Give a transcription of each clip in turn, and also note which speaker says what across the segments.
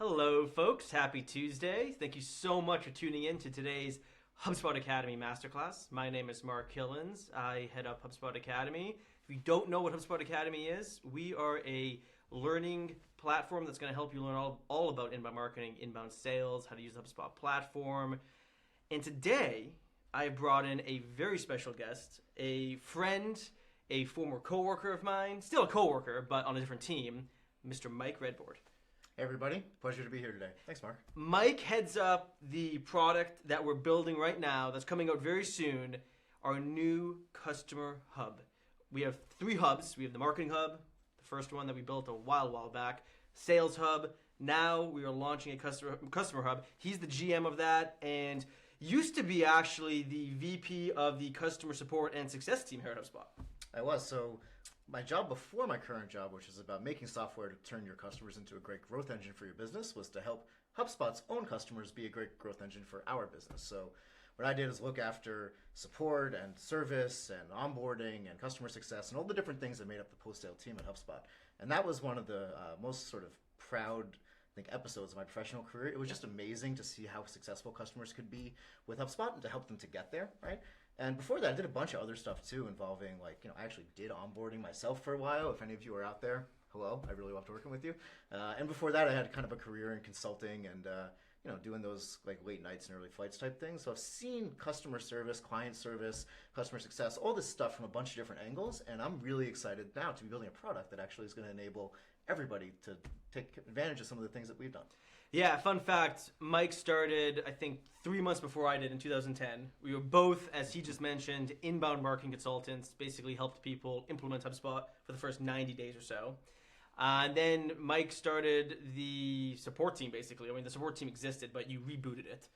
Speaker 1: Hello, folks. Happy Tuesday. Thank you so much for tuning in to today's HubSpot Academy Masterclass. My name is Mark Kilens. I head up HubSpot Academy. If you don't know what HubSpot Academy is, we are a learning platform that's going to help you learn all about inbound marketing, inbound sales, how to use the HubSpot platform. And today, I brought in a very special guest, a friend, a former coworker of mine, still a coworker, but on a different team, Mr. Mike Redbord.
Speaker 2: Hey everybody, pleasure to be here today. Thanks, Mark.
Speaker 1: Mike heads up the product that we're building right now that's coming out very soon, our new Customer Hub. We have 3 hubs. We have the Marketing Hub, the first one that we built a while back, Sales Hub. Now we are launching a Customer Hub. He's the GM of that and used to be actually the VP of the Customer Support and Success team here at HubSpot.
Speaker 2: I was. So my job before my current job, which is about making software to turn your customers into a great growth engine for your business, was to help HubSpot's own customers be a great growth engine for our business. So what I did is look after support and service and onboarding and customer success and all the different things that made up the post-sale team at HubSpot. And that was one of the most sort of proud episodes of my professional career. It was just amazing to see how successful customers could be with HubSpot and to help them to get there, right? And before that, I did a bunch of other stuff too, involving I actually did onboarding myself for a while. If any of you are out there, hello, I really loved working with you. And before that, I had kind of a career in consulting and doing those late nights and early flights type things. So I've seen customer service, client service, customer success, all this stuff from a bunch of different angles. And I'm really excited now to be building a product that actually is going to enable everybody to take advantage of some of the things that we've done.
Speaker 1: Yeah, fun fact, Mike started, I think, 3 months before I did in 2010. We were both, as he just mentioned, inbound marketing consultants, basically helped people implement HubSpot for the first 90 days or so. And then Mike started the support team, basically. I mean, the support team existed, but you rebooted it.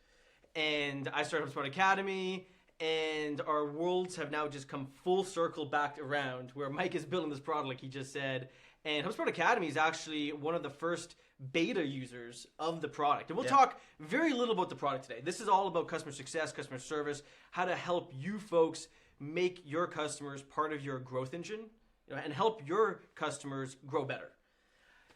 Speaker 1: And I started HubSpot Academy, and our worlds have now just come full circle back around where Mike is building this product, like he just said. And HubSpot Academy is actually one of the first beta users of the product. And we'll talk very little about the product today. This is all about customer success, customer service, how to help you folks make your customers part of your growth engine, and help your customers grow better.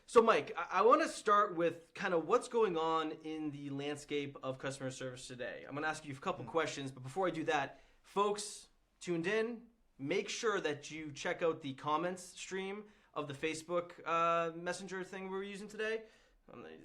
Speaker 1: So Mike, I want to start with kind of what's going on in the landscape of customer service today. I'm going to ask you a couple questions, but before I do that, folks tuned in, make sure that you check out the comments stream of the Facebook Messenger thing we were using today.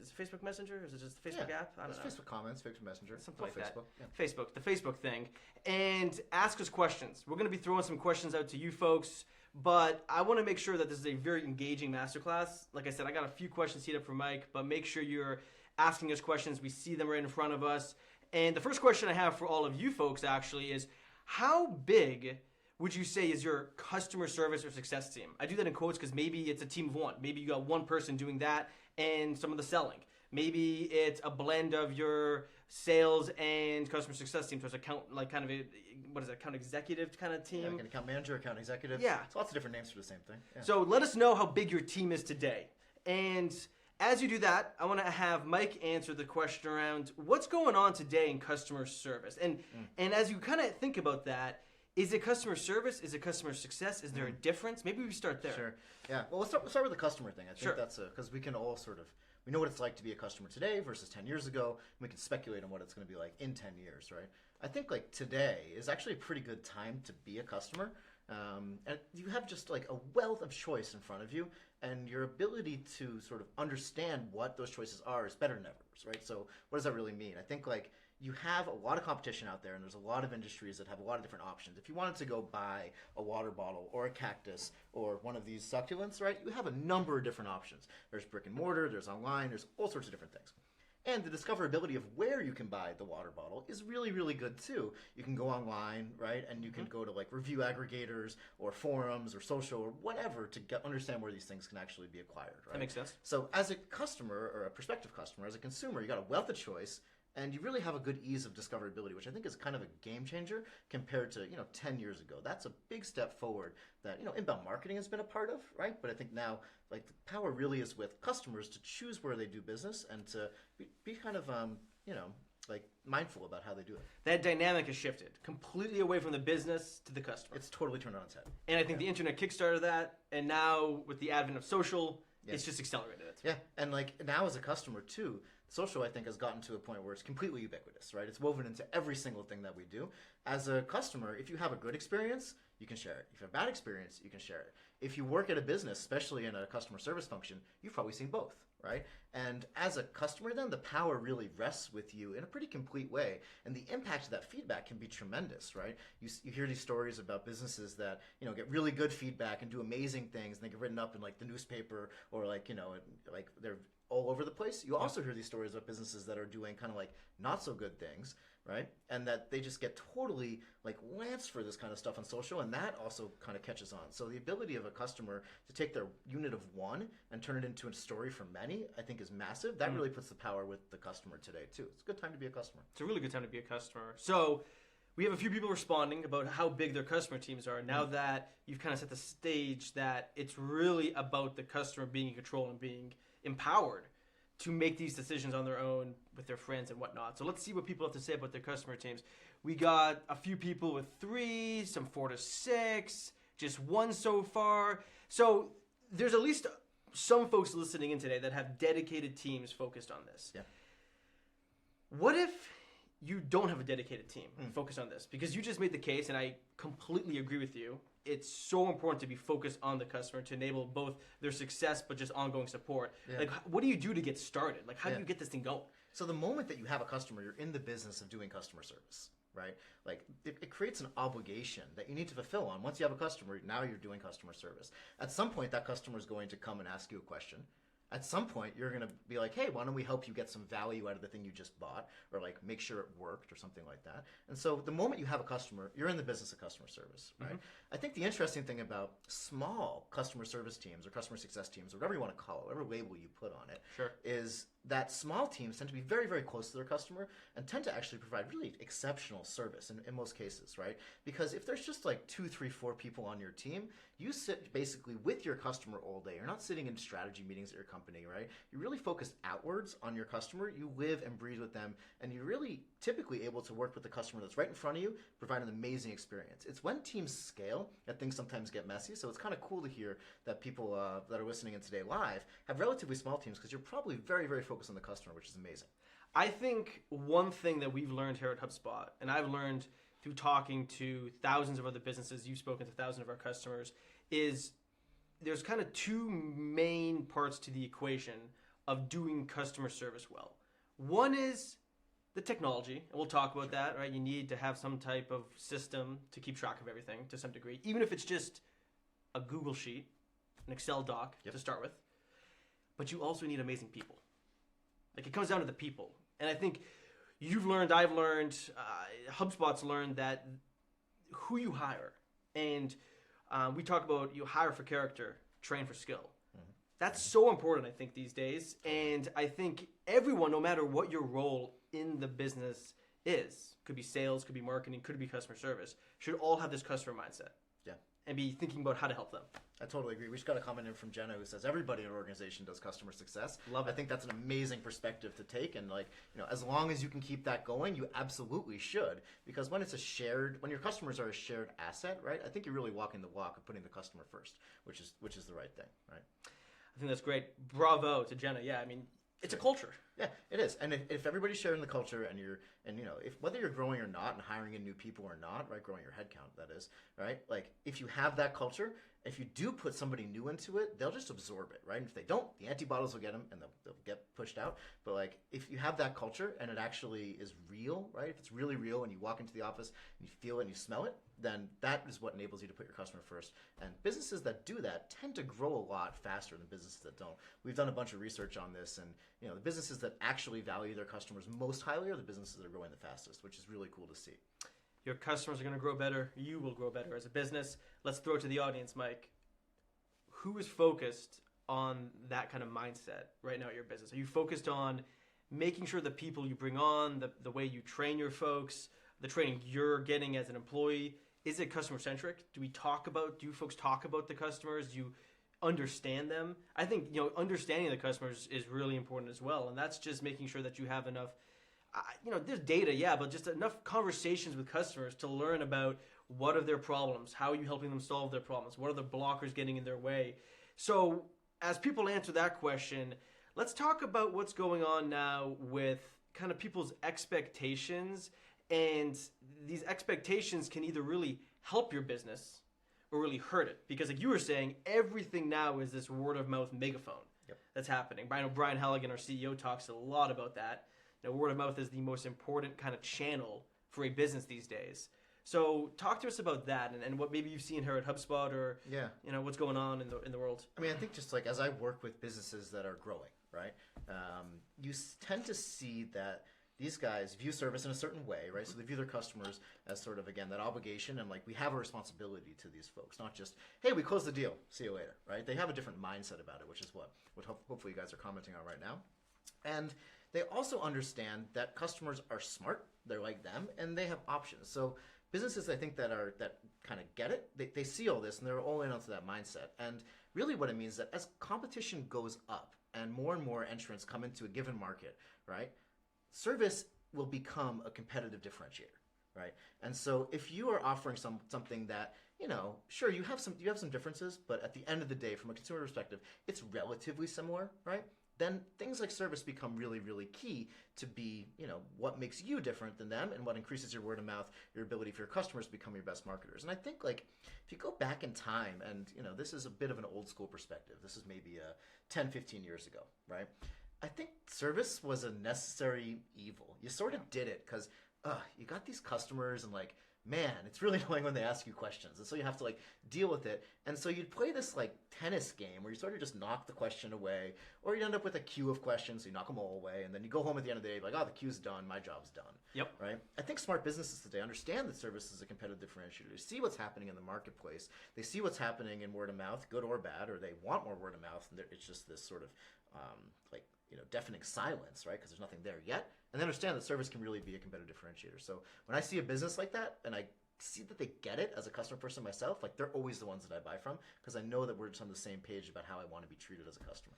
Speaker 1: Is it Facebook Messenger? Or is it just the Facebook app? I don't know.
Speaker 2: Facebook Comments, Facebook Messenger,
Speaker 1: something like
Speaker 2: Facebook.
Speaker 1: That. Yeah. Facebook, the Facebook thing. And ask us questions. We're going to be throwing some questions out to you folks, but I want to make sure that this is a very engaging masterclass. Like I said, I got a few questions teed up for Mike, but make sure you're asking us questions. We see them right in front of us. And the first question I have for all of you folks actually is, how big would you say is your customer service or success team? I do that in quotes because maybe it's a team of one. Maybe you got one person doing that and some of the selling. Maybe it's a blend of your sales and customer success team. So it's account, account executive kind of team?
Speaker 2: Yeah, like an account manager, account executive.
Speaker 1: Yeah.
Speaker 2: So lots of different names for the same thing. Yeah.
Speaker 1: So let us know how big your team is today. And as you do that, I want to have Mike answer the question around what's going on today in customer service. And as you kind of think about that, is it customer service? Is it customer success? Is there a difference? Maybe we start there.
Speaker 2: Sure. Yeah. Well, let's start with the customer thing. I think that's because we can all we know what it's like to be a customer today versus 10 years ago. And we can speculate on what it's going to be like in 10 years, right? I think today is actually a pretty good time to be a customer. And you have just a wealth of choice in front of you, and your ability to sort of understand what those choices are is better than ever, right? So what does that really mean? I think you have a lot of competition out there, and there's a lot of industries that have a lot of different options. If you wanted to go buy a water bottle or a cactus or one of these succulents, right, you have a number of different options. There's brick and mortar, there's online, there's all sorts of different things. And the discoverability of where you can buy the water bottle is really, really good too. You can go online, right, and you can go to review aggregators or forums or social or whatever to understand where these things can actually be acquired, right?
Speaker 1: That makes sense.
Speaker 2: So as a customer or a prospective customer, as a consumer, you got a wealth of choice. And you really have a good ease of discoverability, which I think is kind of a game changer compared to 10 years ago. That's a big step forward that inbound marketing has been a part of, right? But I think now the power really is with customers to choose where they do business and to be kind of mindful about how they do it.
Speaker 1: That dynamic has shifted completely away from the business to the customer.
Speaker 2: It's totally turned on its head.
Speaker 1: And I think the internet kickstarted that, and now with the advent of social,
Speaker 2: Yeah.
Speaker 1: It's just accelerated it.
Speaker 2: Yeah, and like now as a customer too, social I think has gotten to a point where it's completely ubiquitous, right? It's woven into every single thing that we do. As a customer, if you have a good experience, you can share it. If you have a bad experience, you can share it. If you work at a business, especially in a customer service function, you've probably seen both, right? And as a customer then, the power really rests with you in a pretty complete way. And the impact of that feedback can be tremendous, right? You hear these stories about businesses that, get really good feedback and do amazing things, and they get written up in like the newspaper or like, like they're all over the place. You also hear these stories about businesses that are doing kind of like not so good things, right? And that they just get totally like lanced for this kind of stuff on social, and that also kind of catches on. So the ability of a customer to take their unit of one and turn it into a story for many, I think is massive. That really puts the power with the customer today too. It's a good time to be a customer.
Speaker 1: It's a really good time to be a customer. So we have a few people responding about how big their customer teams are. Now that you've kind of set the stage that it's really about the customer being in control and being empowered to make these decisions on their own with their friends and whatnot. So let's see what people have to say about their customer teams. We got a few people with 3, some 4 to 6, just 1 so far. So there's at least some folks listening in today that have dedicated teams focused on this.
Speaker 2: Yeah.
Speaker 1: What if you don't have a dedicated team focused on this? Because you just made the case, and I completely agree with you. It's so important to be focused on the customer to enable both their success but just ongoing support.
Speaker 2: Yeah.
Speaker 1: Like, what do you do to get started? Like, how do you get this thing going?
Speaker 2: So the moment that you have a customer, you're in the business of doing customer service, right? Like it creates an obligation that you need to fulfill on. Once you have a customer, now you're doing customer service. At some point, that customer is going to come and ask you a question. At some point, you're going to be like, hey, why don't we help you get some value out of the thing you just bought, or like make sure it worked or something like that. And so the moment you have a customer, you're in the business of customer service, right? I think the interesting thing about small customer service teams or customer success teams, or whatever you want to call it, whatever label you put on it, is that small teams tend to be very, very close to their customer and tend to actually provide really exceptional service in most cases, right? Because if there's just like 2, 3, 4 people on your team, you sit basically with your customer all day. You're not sitting in strategy meetings at your company, right? You're really focused outwards on your customer. You live and breathe with them, and you're really typically able to work with the customer that's right in front of you, provide an amazing experience. It's when teams scale that things sometimes get messy. So it's kind of cool to hear that people that are listening in today live have relatively small teams, because you're probably very, very focused on the customer, which is amazing.
Speaker 1: I think one thing that we've learned here at HubSpot, and I've learned through talking to thousands of other businesses, you've spoken to thousands of our customers, is there's kind of 2 main parts to the equation of doing customer service well. One is the technology, and we'll talk about that, right? You need to have some type of system to keep track of everything to some degree, even if it's just a Google sheet, an Excel doc to start with. But you also need amazing people. Like, it comes down to the people. And I think you've learned, I've learned, HubSpot's learned that who you hire, and we talk about you hire for character, train for skill. That's so important, I think, these days. And I think everyone, no matter what your role in the business is, could be sales, could be marketing, could be customer service, should all have this customer mindset.
Speaker 2: Yeah.
Speaker 1: And be thinking about how to help them.
Speaker 2: I totally agree. We just got a comment in from Jenna who says everybody in an organization does customer success.
Speaker 1: Love it.
Speaker 2: I think that's an amazing perspective to take, and like, as long as you can keep that going, you absolutely should, because when when your customers are a shared asset, right? I think you're really walking the walk of putting the customer first, which is the right thing, right?
Speaker 1: I think that's great. Bravo to Jenna. Yeah, I mean, it's a culture.
Speaker 2: Yeah, it is. And if everybody's sharing the culture, and if whether you're growing or not and hiring in new people or not, right, growing your headcount, that is, right? Like, if you have that culture, if you do put somebody new into it, they'll just absorb it, right? And if they don't, the antibodies will get them and they'll get pushed out. But like, if you have that culture and it actually is real, right? If it's really real and you walk into the office and you feel it and you smell it, then that is what enables you to put your customer first. And businesses that do that tend to grow a lot faster than businesses that don't. We've done a bunch of research on this, and the businesses that actually value their customers most highly are the businesses that are growing the fastest, which is really cool to see.
Speaker 1: Your customers are going to grow better. You will grow better as a business. Let's throw it to the audience, Mike. Who is focused on that kind of mindset right now at your business? Are you focused on making sure the people you bring on, the way you train your folks, the training you're getting as an employee, is it customer centric? Do you folks talk about the customers? Do you understand them? I think, understanding the customers is really important as well. And that's just making sure that you have enough, there's data, yeah, but just enough conversations with customers to learn about what are their problems, how are you helping them solve their problems, what are the blockers getting in their way. So as people answer that question, let's talk about what's going on now with kind of people's expectations. And these expectations can either really help your business or really hurt it. Because like you were saying, everything now is this word of mouth megaphone that's happening. I know Brian Halligan, our CEO, talks a lot about that. Word of mouth is the most important kind of channel for a business these days. So talk to us about that and what maybe you've seen here at HubSpot or what's going on in the world.
Speaker 2: I mean, I think just like as I work with businesses that are growing, right? You tend to see that these guys view service in a certain way, right? So they view their customers as sort of, again, that obligation, and like we have a responsibility to these folks, not just, hey, we closed the deal, see you later, right? They have a different mindset about it, which is what hopefully you guys are commenting on right now. And they also understand that customers are smart, they're like them, and they have options. So businesses, I think, that kind of get it, they see all this and they're all in onto that mindset. And really what it means is that as competition goes up and more entrants come into a given market, right, service will become a competitive differentiator, right? And so if you are offering something that, sure, you have some differences, but at the end of the day, from a consumer perspective, it's relatively similar, right? Then things like service become really, really key to be, what makes you different than them and what increases your word of mouth, your ability for your customers to become your best marketers. And I think like if you go back in time and, this is a bit of an old school perspective. This is maybe 10, 15 years ago, right? I think service was a necessary evil. You sort of did it because you got these customers and like, man, it's really annoying when they ask you questions. And so you have to like deal with it. And so you'd play this like tennis game where you sort of just knock the question away, or you end up with a queue of questions, so you knock them all away. And then you go home at the end of the day like, oh, the queue's done, my job's done.
Speaker 1: Yep.
Speaker 2: Right? I think smart businesses today understand that service is a competitive differentiator. They see what's happening in the marketplace. They see what's happening in word of mouth, good or bad, or they want more word of mouth. And it's just this sort of deafening silence, right? Because there's nothing there yet. And they understand that service can really be a competitive differentiator. So when I see a business like that, and I see that they get it as a customer person myself, like they're always the ones that I buy from, because I know that we're just on the same page about how I want to be treated as a customer.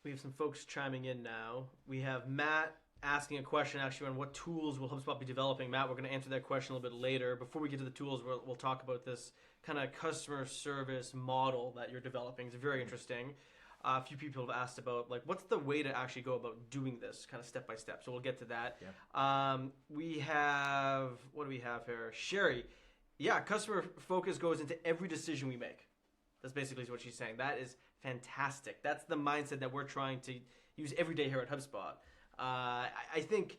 Speaker 1: We have some folks chiming in now. We have Matt asking a question actually on what tools will HubSpot be developing. Matt, we're going to answer that question a little bit later. Before we get to the tools, we'll talk about this kind of customer service model that you're developing. It's very interesting. A few people have asked about like what's the way to actually go about doing this kind of step by step. So we'll get to that. Yeah. We have, what do we have here? Sherry. Yeah, customer focus goes into every decision we make. That's basically what she's saying. That is fantastic. That's the mindset that we're trying to use every day here at HubSpot. I think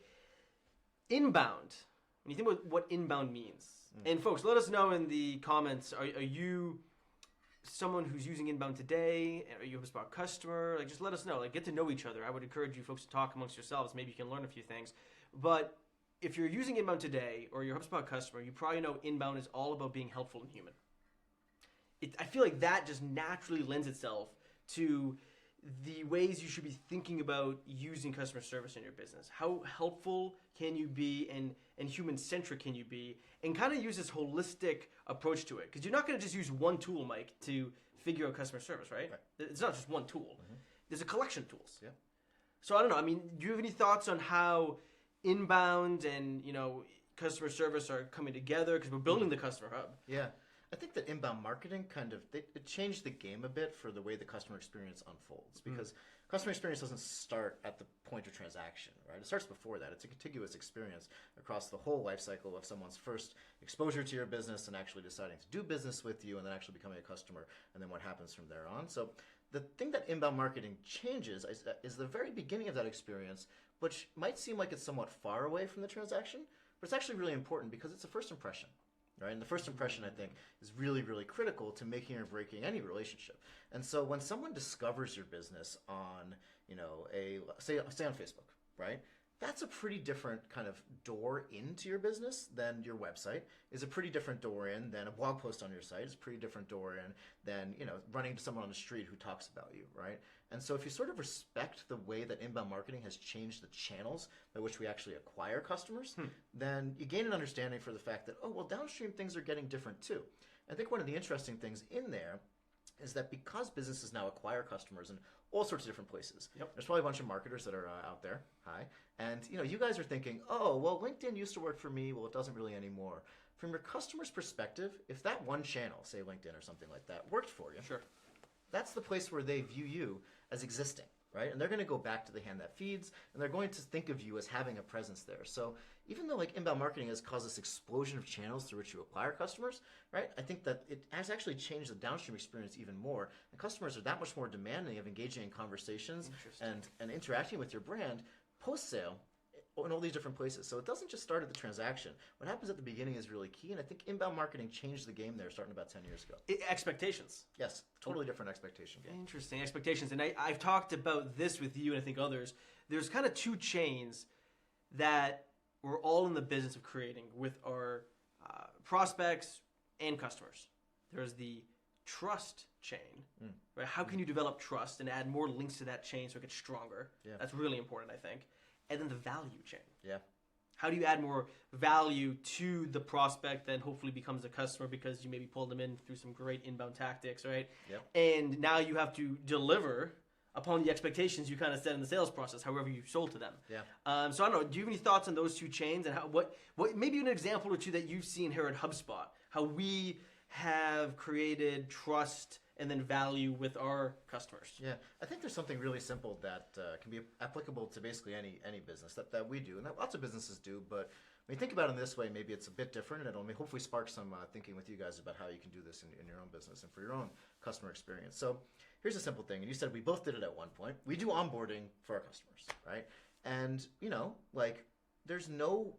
Speaker 1: inbound, when you think about what inbound means, and folks, let us know in the comments, are you someone who's using inbound today? Are you a HubSpot customer? Like, just let us know. Like, get to know each other. I would encourage you folks to talk amongst yourselves. Maybe you can learn a few things. But if you're using inbound today or you're a HubSpot customer, you probably know inbound is all about being helpful and human. I feel like that just naturally lends itself to the ways you should be thinking about using customer service in your business. How helpful can you be and human-centric can you be? And kind of use this holistic approach to it. Because you're not going to just use one tool, Mike, to figure out customer service, right? It's not just one tool. Mm-hmm. There's a collection of tools. Yeah. So I don't know. I mean, do you have any thoughts on how inbound and, customer service are coming together? Because we're building the Customer Hub.
Speaker 2: Yeah. I think that inbound marketing it changed the game a bit for the way the customer experience unfolds, because customer experience doesn't start at the point of transaction, right? It starts before that. It's a contiguous experience across the whole life cycle of someone's first exposure to your business and actually deciding to do business with you and then actually becoming a customer, and then what happens from there on. So the thing that inbound marketing changes is the very beginning of that experience, which might seem like it's somewhat far away from the transaction, but it's actually really important because it's a first impression. Right? And the first impression, I think, is really, really critical to making or breaking any relationship. And so when someone discovers your business on, say on Facebook, right? That's a pretty different kind of door into your business than your website. Is a pretty different door in than a blog post on your site. It's a pretty different door in than, running to someone on the street who talks about you, right? And so if you sort of respect the way that inbound marketing has changed the channels by which we actually acquire customers, then you gain an understanding for the fact that, downstream things are getting different too. I think one of the interesting things in there is that because businesses now acquire customers in all sorts of different places, there's probably a bunch of marketers that are out there, and you guys are thinking, LinkedIn used to work for me, it doesn't really anymore. From your customer's perspective, if that one channel, say LinkedIn or something like that, worked for you,
Speaker 1: sure,
Speaker 2: that's the place where they view you as existing, right? And they're going to go back to the hand that feeds, and they're going to think of you as having a presence there. So even though like inbound marketing has caused this explosion of channels through which you acquire customers, right? I think that it has actually changed the downstream experience even more. And customers are that much more demanding of engaging in conversations and interacting with your brand post-sale in all these different places. So it doesn't just start at the transaction. What happens at the beginning is really key, and I think inbound marketing changed the game there starting about 10 years ago.
Speaker 1: Expectations.
Speaker 2: Yes, totally different expectation game.
Speaker 1: Interesting, expectations. And I've talked about this with you and I think others. There's kind of two chains that we're all in the business of creating with our prospects and customers. There's the trust chain, right? How can you develop trust and add more links to that chain so it gets stronger?
Speaker 2: Yeah.
Speaker 1: That's really important, I think. And then the value chain.
Speaker 2: Yeah.
Speaker 1: How do you add more value to the prospect that hopefully becomes a customer because you maybe pulled them in through some great inbound tactics, right?
Speaker 2: Yep.
Speaker 1: And now you have to deliver upon the expectations you kind of set in the sales process, however you sold to them.
Speaker 2: Yeah.
Speaker 1: So I don't know, do you have any thoughts on those two chains and how, what maybe an example or two that you've seen here at HubSpot, how we have created trust and then value with our customers?
Speaker 2: Yeah, I think there's something really simple that can be applicable to basically any business that we do, and that lots of businesses do, but when you think about it in this way, maybe it's a bit different, and it'll hopefully spark some thinking with you guys about how you can do this in your own business and for your own customer experience. So here's a simple thing, and you said we both did it at one point. We do onboarding for our customers, right? And, like, there's no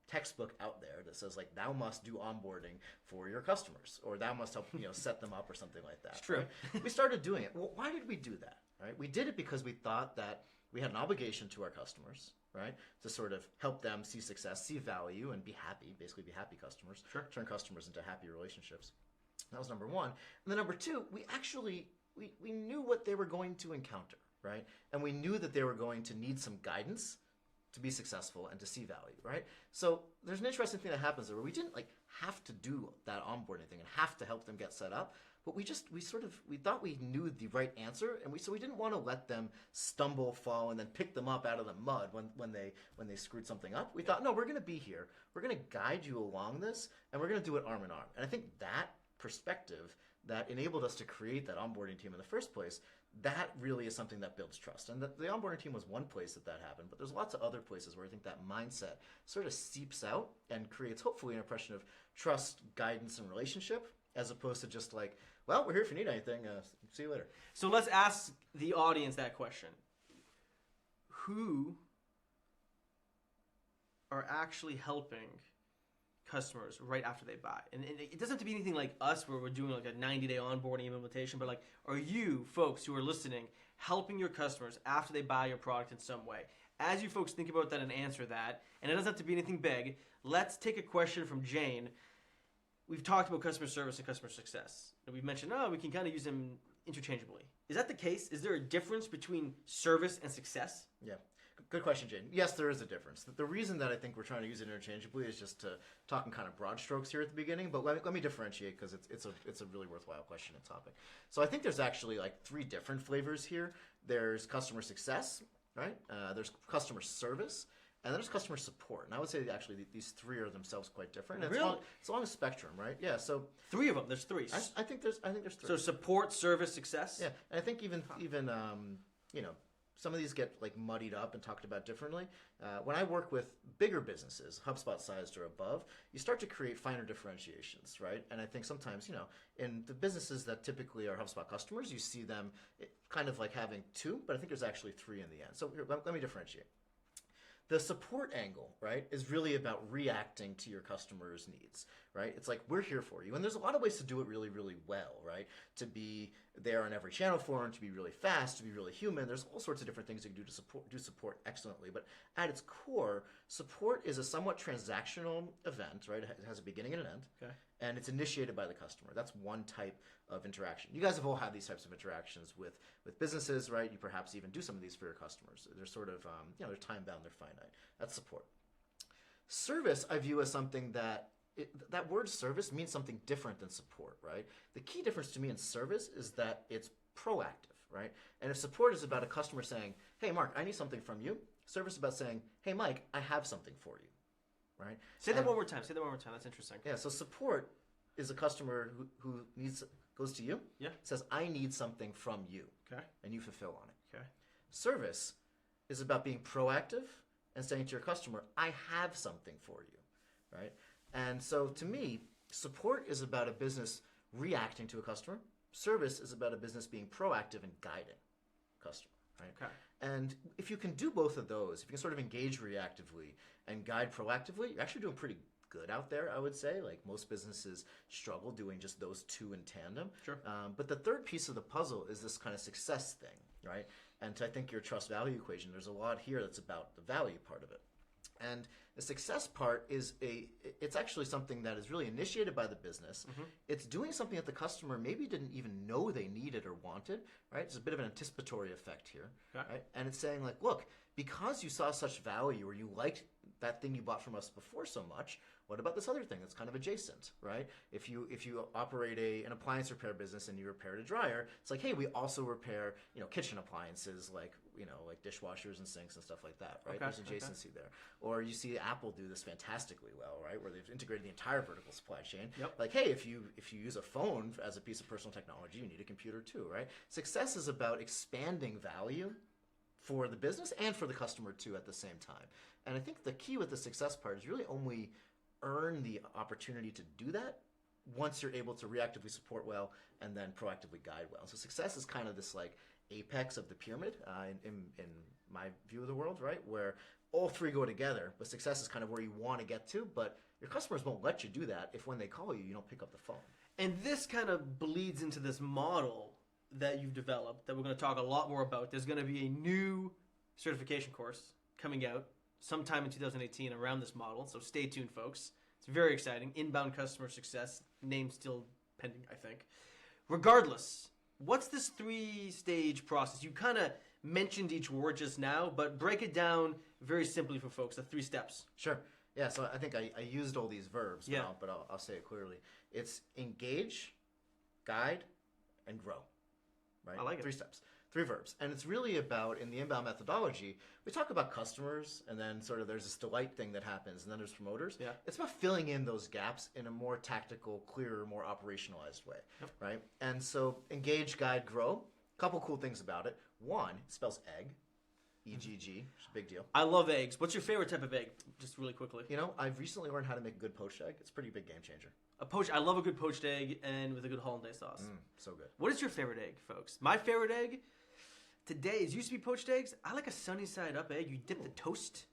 Speaker 2: textbook out there that says like thou must do onboarding for your customers or thou must help set them up or something like that.
Speaker 1: It's true.
Speaker 2: Right? We started doing it. Well, why did we do that? Right? We did it because we thought that we had an obligation to our customers, right, to sort of help them see success, see value, and be happy. Basically, be happy customers.
Speaker 1: Sure.
Speaker 2: Turn customers into happy relationships. That was number one. And then number two, we actually we knew what they were going to encounter, right, and we knew that they were going to need some guidance to be successful and to see value, right? So there's an interesting thing that happens there where we didn't like have to do that onboarding thing and have to help them get set up, but we thought we knew the right answer, and we didn't want to let them stumble, fall, and then pick them up out of the mud when they screwed something up. We thought, no, we're going to be here, we're going to guide you along this, and we're going to do it arm in arm. And I think that perspective that enabled us to create that onboarding team in the first place, that really is something that builds trust. And the onboarding team was one place that happened, but there's lots of other places where I think that mindset sort of seeps out and creates hopefully an impression of trust, guidance, and relationship, as opposed to just like, well, we're here if you need anything, see you later.
Speaker 1: So let's ask the audience that question. Who are actually helping customers right after they buy? And it doesn't have to be anything like us where we're doing like a 90-day onboarding implementation, but like, are you folks who are listening helping your customers after they buy your product in some way? As you folks think about that and answer that, and it doesn't have to be anything big, let's take a question from Jane. We've talked about customer service and customer success. And we've mentioned, we can kind of use them interchangeably. Is that the case? Is there a difference between service and success?
Speaker 2: Yeah. Good question, Jane. Yes, there is a difference. The reason that I think we're trying to use it interchangeably is just to talk in kind of broad strokes here at the beginning, but let me differentiate because it's a really worthwhile question and topic. So I think there's actually like three different flavors here. There's customer success, right? There's customer service, and then there's customer support. And I would say that actually these three are themselves quite different. And
Speaker 1: really?
Speaker 2: It's along a spectrum, right? Yeah. So
Speaker 1: three of them. There's three.
Speaker 2: I think there's three.
Speaker 1: So support, service, success.
Speaker 2: Yeah, and I think even some of these get like muddied up and talked about differently. When I work with bigger businesses, HubSpot sized or above, you start to create finer differentiations, right? And I think sometimes, in the businesses that typically are HubSpot customers, you see them kind of like having two, but I think there's actually three in the end. So here, let me differentiate. The support angle, right, is really about reacting to your customers' needs, right? It's like, we're here for you. And there's a lot of ways to do it really, really well, right? To be there on every channel for them, to be really fast, to be really human. There's all sorts of different things you can do to do support excellently. But at its core, support is a somewhat transactional event, right? It has a beginning and an end.
Speaker 1: Okay.
Speaker 2: And it's initiated by the customer. That's one type of interaction. You guys have all had these types of interactions with businesses, right? You perhaps even do some of these for your customers. They're sort of, they're time-bound, they're finite. That's support. Service, I view as something that, that word service means something different than support, right? The key difference to me in service is that it's proactive, right? And if support is about a customer saying, hey, Mark, I need something from you, service is about saying, hey, Mike, I have something for you. Right?
Speaker 1: Say that one more time. That's interesting.
Speaker 2: Yeah, so support is a customer who goes to you.
Speaker 1: Yeah.
Speaker 2: It says, I need something from you.
Speaker 1: Okay.
Speaker 2: And you fulfill on it.
Speaker 1: Okay.
Speaker 2: Service is about being proactive and saying to your customer, I have something for you, right? And so to me, support is about a business reacting to a customer. Service is about a business being proactive and guiding a customer, right?
Speaker 1: Okay.
Speaker 2: And if you can do both of those, if you can sort of engage reactively and guide proactively, you're actually doing pretty good out there, I would say. Like most businesses struggle doing just those two in tandem.
Speaker 1: Sure.
Speaker 2: But the third piece of the puzzle is this kind of success thing, right? And to, I think, your trust value equation, there's a lot here that's about the value part of it. And the success part is it's actually something that is really initiated by the business. Mm-hmm. It's doing something that the customer maybe didn't even know they needed or wanted, right? It's a bit of an anticipatory effect here,
Speaker 1: okay.
Speaker 2: right? And it's saying like, look, because you saw such value or you liked that thing you bought from us before so much, what about this other thing that's kind of adjacent, right? If you operate an appliance repair business and you repair a dryer, it's like, hey, we also repair, kitchen appliances like dishwashers and sinks and stuff like that, right?
Speaker 1: Okay,
Speaker 2: There's adjacency there. Or you see Apple do this fantastically well, right? Where they've integrated the entire vertical supply chain.
Speaker 1: Yep.
Speaker 2: Like, hey, if you use a phone as a piece of personal technology, you need a computer too, right? Success is about expanding value for the business and for the customer too at the same time. And I think the key with the success part is really only earn the opportunity to do that once you're able to reactively support well and then proactively guide well. So success is kind of this like apex of the pyramid in my view of the world, right? Where all three go together, but success is kind of where you want to get to, but your customers won't let you do that if when they call you, you don't pick up the phone.
Speaker 1: And this kind of bleeds into this model that you've developed that we're going to talk a lot more about. There's going to be a new certification course coming out sometime in 2018 around this model, so stay tuned, folks. It's very exciting. Inbound customer success, name still pending, I think. Regardless, what's this 3-stage process? You kind of mentioned each word just now, but break it down very simply for folks, the 3 steps.
Speaker 2: Sure. Yeah, so I think I used all these verbs,
Speaker 1: yeah.
Speaker 2: but I'll say it clearly. It's engage, guide, and grow. Right?
Speaker 1: I like it.
Speaker 2: 3 steps. 3 verbs. And it's really about, in the inbound methodology, we talk about customers, and then sort of there's this delight thing that happens, and then there's promoters.
Speaker 1: Yeah.
Speaker 2: It's about filling in those gaps in a more tactical, clearer, more operationalized way,
Speaker 1: yep.
Speaker 2: right? And so engage, guide, grow. Couple cool things about it. One, it spells egg. EGG, which is a big deal.
Speaker 1: I love eggs. What's your favorite type of egg? Just really quickly.
Speaker 2: I've recently learned how to make a good poached egg. It's a pretty big game changer.
Speaker 1: I love a good poached egg and with a good hollandaise sauce.
Speaker 2: So good.
Speaker 1: What is your favorite egg, folks? My favorite egg today used to be poached eggs. I like a sunny side up egg. You dip the toast.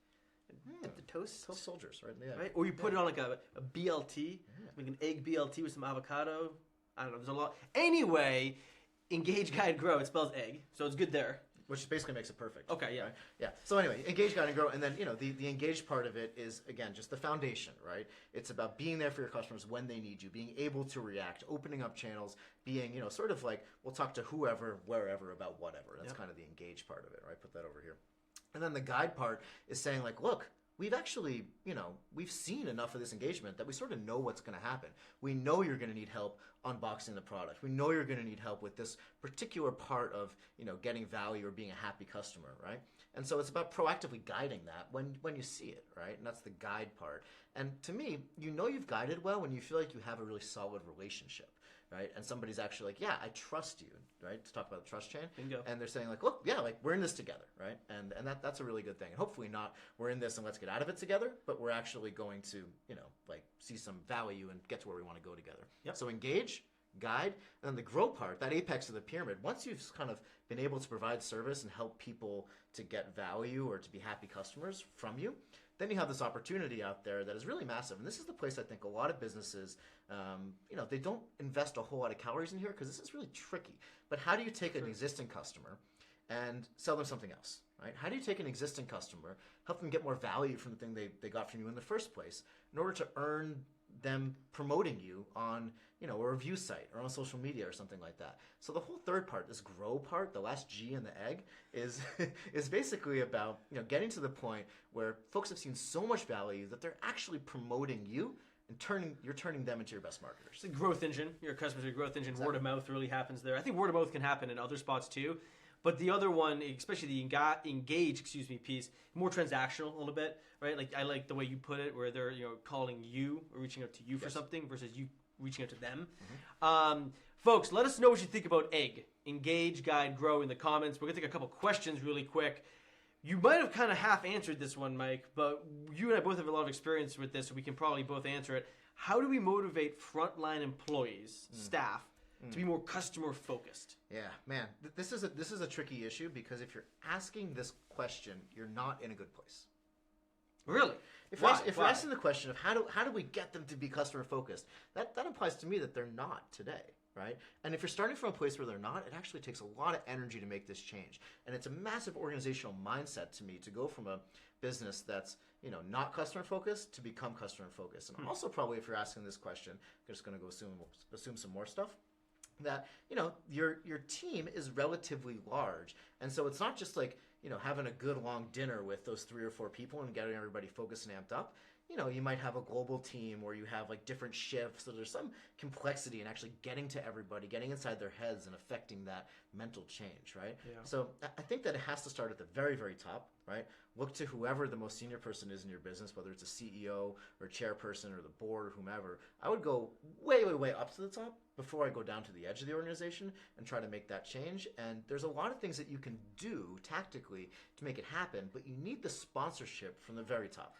Speaker 1: Dip the toast.
Speaker 2: Toast soldiers, right? Yeah.
Speaker 1: Right? Or you put it on like a BLT, like an egg BLT with some avocado. I don't know. There's a lot. Anyway, engage, guide, grow. It spells egg, so it's good there.
Speaker 2: Which basically makes it perfect.
Speaker 1: Okay, yeah.
Speaker 2: Right? Yeah. So anyway, engage, guide, and grow. And then, the engaged part of it is, again, just the foundation, right? It's about being there for your customers when they need you, being able to react, opening up channels, being, sort of like, we'll talk to whoever, wherever, about whatever. That's kind of the engaged part of it, right? Put that over here. And then the guide part is saying, like, look, we've actually, we've seen enough of this engagement that we sort of know what's going to happen. We know you're going to need help unboxing the product. We know you're going to need help with this particular part of, getting value or being a happy customer, right? And so it's about proactively guiding that when you see it, right? And that's the guide part. And to me, you've guided well when you feel like you have a really solid relationship, right? And somebody's actually like, yeah, I trust you, right? To talk about the trust chain.
Speaker 1: Bingo.
Speaker 2: And they're saying like, look, yeah, like we're in this together, right? And that's a really good thing. And hopefully not we're in this and let's get out of it together, but we're actually going to, see some value and get to where we want to go together.
Speaker 1: Yep.
Speaker 2: So engage, guide, and then the grow part, that apex of the pyramid, once you've kind of been able to provide service and help people to get value or to be happy customers from you, then you have this opportunity out there that is really massive. And this is the place I think a lot of businesses, they don't invest a whole lot of calories in here because this is really tricky. But how do you take an existing customer and sell them something else, right? How do you take an existing customer, help them get more value from the thing they got from you in the first place in order to earn them promoting you on, a review site or on social media or something like that. So the whole third part, this grow part, the last G in the egg, is is basically about, getting to the point where folks have seen so much value that they're actually promoting you and you're turning them into your best marketers.
Speaker 1: It's a growth engine. Your customers are a growth engine. Exactly. Word of mouth really happens there. I think word of mouth can happen in other spots too. But the other one, especially the engage piece, more transactional a little bit, right? Like I like the way you put it, where they're calling you or reaching out to you for something versus you reaching out to them. Folks, let us know what you think about egg. Engage, guide, grow in the comments. We're going to take a couple questions really quick. You might have kind of half answered this one, Mike, but you and I both have a lot of experience with this, so we can probably both answer it. How do we motivate frontline employees, staff, to be more customer focused?
Speaker 2: Yeah, man, this is a tricky issue because if you're asking this question, you're not in a good place.
Speaker 1: Really?
Speaker 2: If you're asking the question of how do we get them to be customer focused, that implies to me that they're not today, right? And if you're starting from a place where they're not, it actually takes a lot of energy to make this change. And it's a massive organizational mindset to me to go from a business that's not customer focused to become customer focused. And also probably if you're asking this question, I'm just going to go assume some more stuff. That your team is relatively large, and so it's not just like having a good long dinner with those 3 or 4 people and getting everybody focused and amped up. You might have a global team where you have like different shifts, so there's some complexity in actually getting to everybody, getting inside their heads and affecting that mental change, right? Yeah. So I think that it has to start at the very, very top, right? Look to whoever the most senior person is in your business, whether it's a CEO or chairperson or the board or whomever. I would go way, way, way up to the top before I go down to the edge of the organization and try to make that change. And there's a lot of things that you can do tactically to make it happen, but you need the sponsorship from the very top.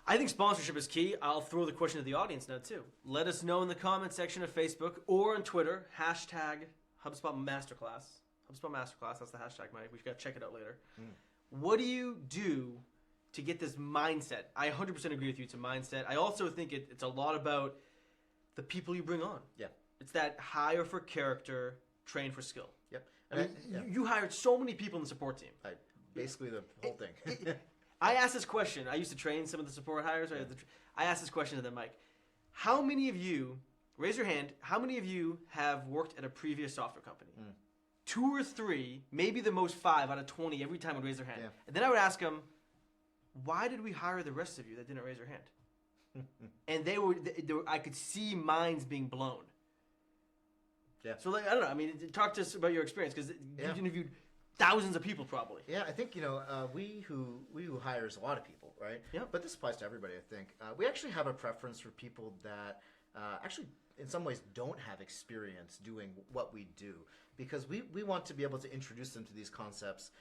Speaker 1: I think sponsorship is key. I'll throw the question to the audience now too. Let us know in the comment section of Facebook or on Twitter, hashtag HubSpot Masterclass. HubSpot Masterclass, that's the hashtag, Mike. We've got to check it out later. What do you do to get this mindset? I 100% agree with you. It's a mindset. I also think it's a lot about the people you bring on.
Speaker 2: Yeah.
Speaker 1: It's that hire for character, train for skill.
Speaker 2: Yep.
Speaker 1: I mean, you hired so many people in the support team.
Speaker 2: Basically the whole thing.
Speaker 1: I asked this question. I used to train some of the support hires. Right? I asked this question to them, Mike. How many of you, raise your hand, how many of you have worked at a previous software company? 2 or 3, maybe the most 5 out of 20 every time would raise their hand. Yeah. And then I would ask them, why did we hire the rest of you that didn't raise their hand? And I could see minds being blown. Yeah. So I don't know. I mean, talk to us about your experience because you've interviewed thousands of people probably.
Speaker 2: Yeah, I think we who hires a lot of people, right?
Speaker 1: Yeah.
Speaker 2: But this applies to everybody. I think we actually have a preference for people that actually, in some ways, don't have experience doing what we do, because we want to be able to introduce them to these concepts,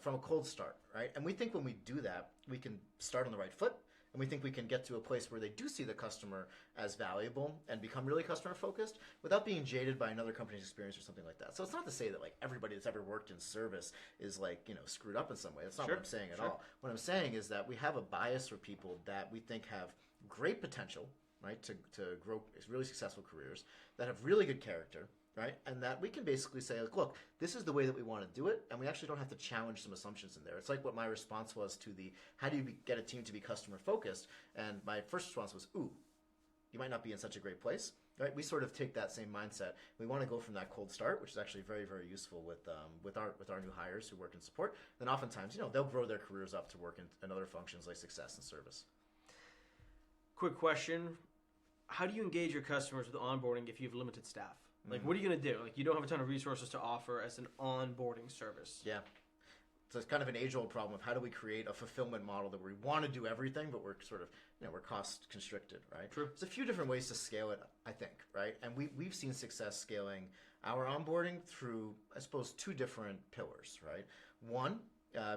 Speaker 2: from a cold start, right? And we think when we do that, we can start on the right foot. And we think we can get to a place where they do see the customer as valuable and become really customer focused without being jaded by another company's experience or something like that. So it's not to say that like everybody that's ever worked in service is like, screwed up in some way. That's not what I'm saying at all. What I'm saying is that we have a bias for people that we think have great potential, right, to grow really successful careers, that have really good character, right? And that we can basically say, like, look, this is the way that we want to do it, and we actually don't have to challenge some assumptions in there. It's like what my response was to the, how do you get a team to be customer focused? And my first response was, ooh, you might not be in such a great place, right? We sort of take that same mindset. We want to go from that cold start, which is actually very, very useful with our new hires who work in support. Then oftentimes, they'll grow their careers up to work in other functions like success and service.
Speaker 1: Quick question. How do you engage your customers with onboarding if you have limited staff? Like, what are you going to do? Like, you don't have a ton of resources to offer as an onboarding service.
Speaker 2: Yeah. So it's kind of an age-old problem of how do we create a fulfillment model that we want to do everything, but we're sort of, we're cost constricted, right?
Speaker 1: True.
Speaker 2: There's a few different ways to scale it, I think, right? And we've seen success scaling our onboarding through, I suppose, 2 different pillars, right? One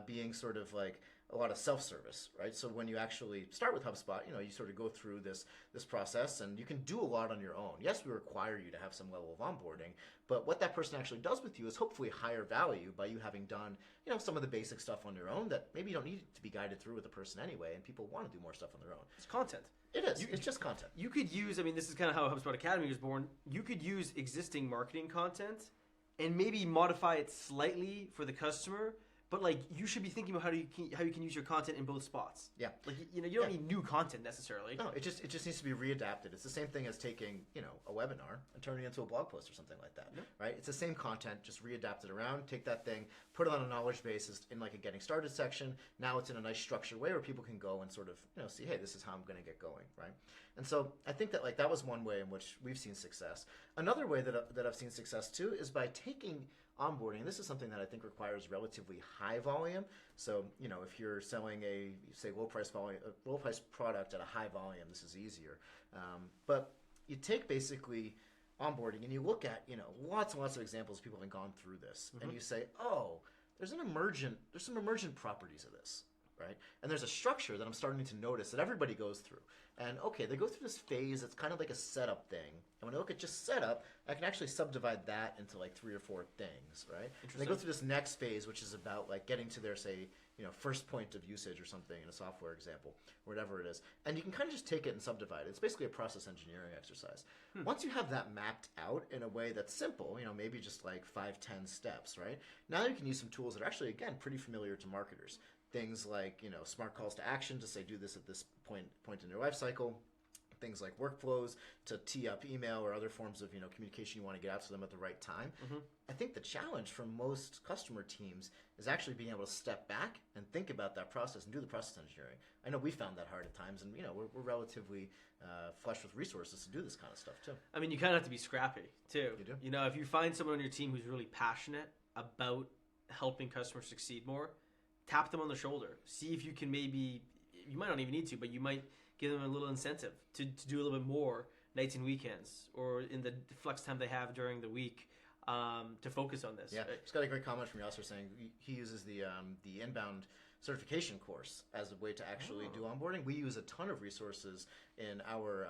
Speaker 2: being sort of like a lot of self-service, right? So when you actually start with HubSpot, you sort of go through this process, and you can do a lot on your own. Yes, we require you to have some level of onboarding, but what that person actually does with you is hopefully higher value by you having done, some of the basic stuff on your own that maybe you don't need to be guided through with a person anyway, and people want to do more stuff on their own.
Speaker 1: It's content.
Speaker 2: It is. It's just content.
Speaker 1: You could use, this is kind of how HubSpot Academy was born. You could use existing marketing content and maybe modify it slightly for the customer. But like, you should be thinking about how you can use your content in both spots.
Speaker 2: Yeah.
Speaker 1: Like, you don't need new content necessarily.
Speaker 2: No, it just needs to be readapted. It's the same thing as taking, a webinar and turning it into a blog post or something like that. Yeah. Right? It's the same content, just readapt it around, take that thing, put it on a knowledge basis in like a getting started section. Now it's in a nice structured way where people can go and sort of, see, hey, this is how I'm going to get going, right? And so I think that like that was one way in which we've seen success. Another way that I've seen success too is by taking onboarding. This is something that I think requires relatively high volume. So, if you're selling a, say, low price product at a high volume, this is easier. But you take basically onboarding and you look at, lots and lots of examples of people have gone through this, and you say, oh, there's some emergent properties of this, right? And there's a structure that I'm starting to notice that everybody goes through. And okay, they go through this phase. It's kind of like a setup thing. And when I look at just setup, I can actually subdivide that into like 3 or 4 things, right? And they go through this next phase, which is about like getting to their, say, first point of usage or something in a software example, or whatever it is. And you can kind of just take it and subdivide it. It's basically a process engineering exercise. Once you have that mapped out in a way that's simple, maybe just like 5, 10 steps, right? Now you can use some tools that are actually, again, pretty familiar to marketers. Things like, smart calls to action to say, do this at this point in your life cycle. Things like workflows to tee up email or other forms of, communication you want to get out to them at the right time. I think the challenge for most customer teams is actually being able to step back and think about that process and do the process engineering. I know we found that hard at times, and, we're relatively flush with resources to do this kind of stuff, too.
Speaker 1: I mean, you kind of have to be scrappy, too.
Speaker 2: You do?
Speaker 1: If you find someone on your team who's really passionate about helping customers succeed more, tap them on the shoulder. See if you can you might not even need to, but you might give them a little incentive to do a little bit more nights and weekends or in the flex time they have during the week to focus on this.
Speaker 2: Yeah, just got a great comment from Yasser saying he uses the inbound certification course as a way to actually do onboarding. We use a ton of resources in our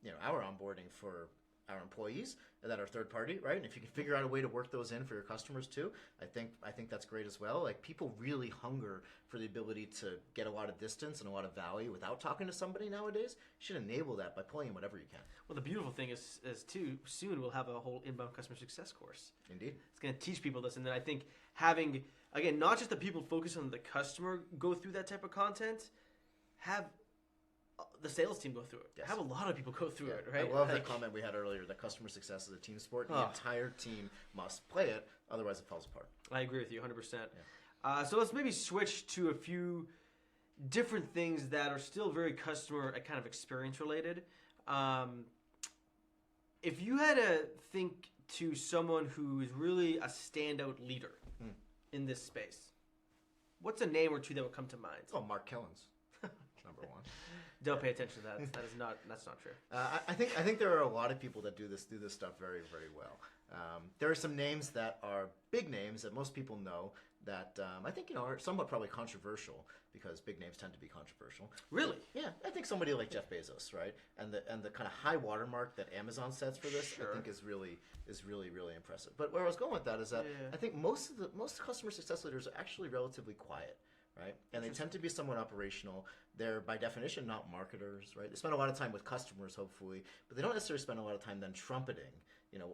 Speaker 2: onboarding for our employees that are third party, right? And if you can figure out a way to work those in for your customers too, I think that's great as well. Like, people really hunger for the ability to get a lot of distance and a lot of value without talking to somebody nowadays. You should enable that by pulling in whatever you can.
Speaker 1: Well, the beautiful thing is too, soon we'll have a whole inbound customer success course.
Speaker 2: Indeed.
Speaker 1: It's going to teach people this, and then I think having, again, not just the people focus on the customer go through that type of content, have the sales team go through it.
Speaker 2: Yes.
Speaker 1: Have a lot of people go through it, right?
Speaker 2: I love the comment we had earlier that customer success is a team sport. The entire team must play it, otherwise it falls apart.
Speaker 1: I agree with you 100%. Yeah. So let's maybe switch to a few different things that are still very customer kind of experience related. If you had to think to someone who is really a standout leader in this space, what's a name or two that would come to mind?
Speaker 2: Oh, Mark Kilens, number one.
Speaker 1: Don't pay attention to that. That's not true.
Speaker 2: I think there are a lot of people that do this stuff very, very well. There are some names that are big names that most people know that I think are somewhat probably controversial, because big names tend to be controversial.
Speaker 1: Really?
Speaker 2: Yeah, I think somebody like Jeff Bezos, right, and the kind of high watermark that Amazon sets for this, I think is really impressive. But where I was going with that is that I think most customer success leaders are actually relatively quiet. Right? And they tend to be somewhat operational. They're, by definition, not marketers, right? They spend a lot of time with customers, hopefully, but they don't necessarily spend a lot of time then trumpeting,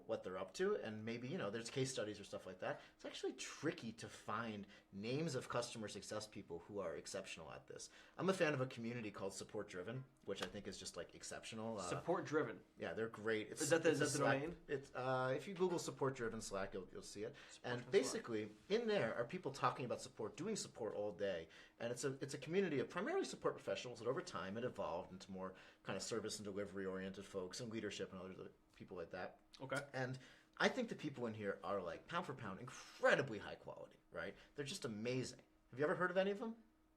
Speaker 2: what they're up to. And maybe, there's case studies or stuff like that. It's actually tricky to find names of customer success people who are exceptional at this. I'm a fan of a community called Support Driven, which I think is just like exceptional.
Speaker 1: Support Driven.
Speaker 2: Yeah, they're great.
Speaker 1: Is that the domain?
Speaker 2: It's if you Google Support Driven Slack, you'll see it. And basically, in there are people talking about support, doing support all day, and it's a community of primarily support professionals that over time it evolved into more kind of service and delivery oriented folks and leadership and other people like that.
Speaker 1: Okay. And
Speaker 2: I think the people in here are, like, pound for pound, incredibly high quality, right? They're just amazing. Have you ever heard of any of them?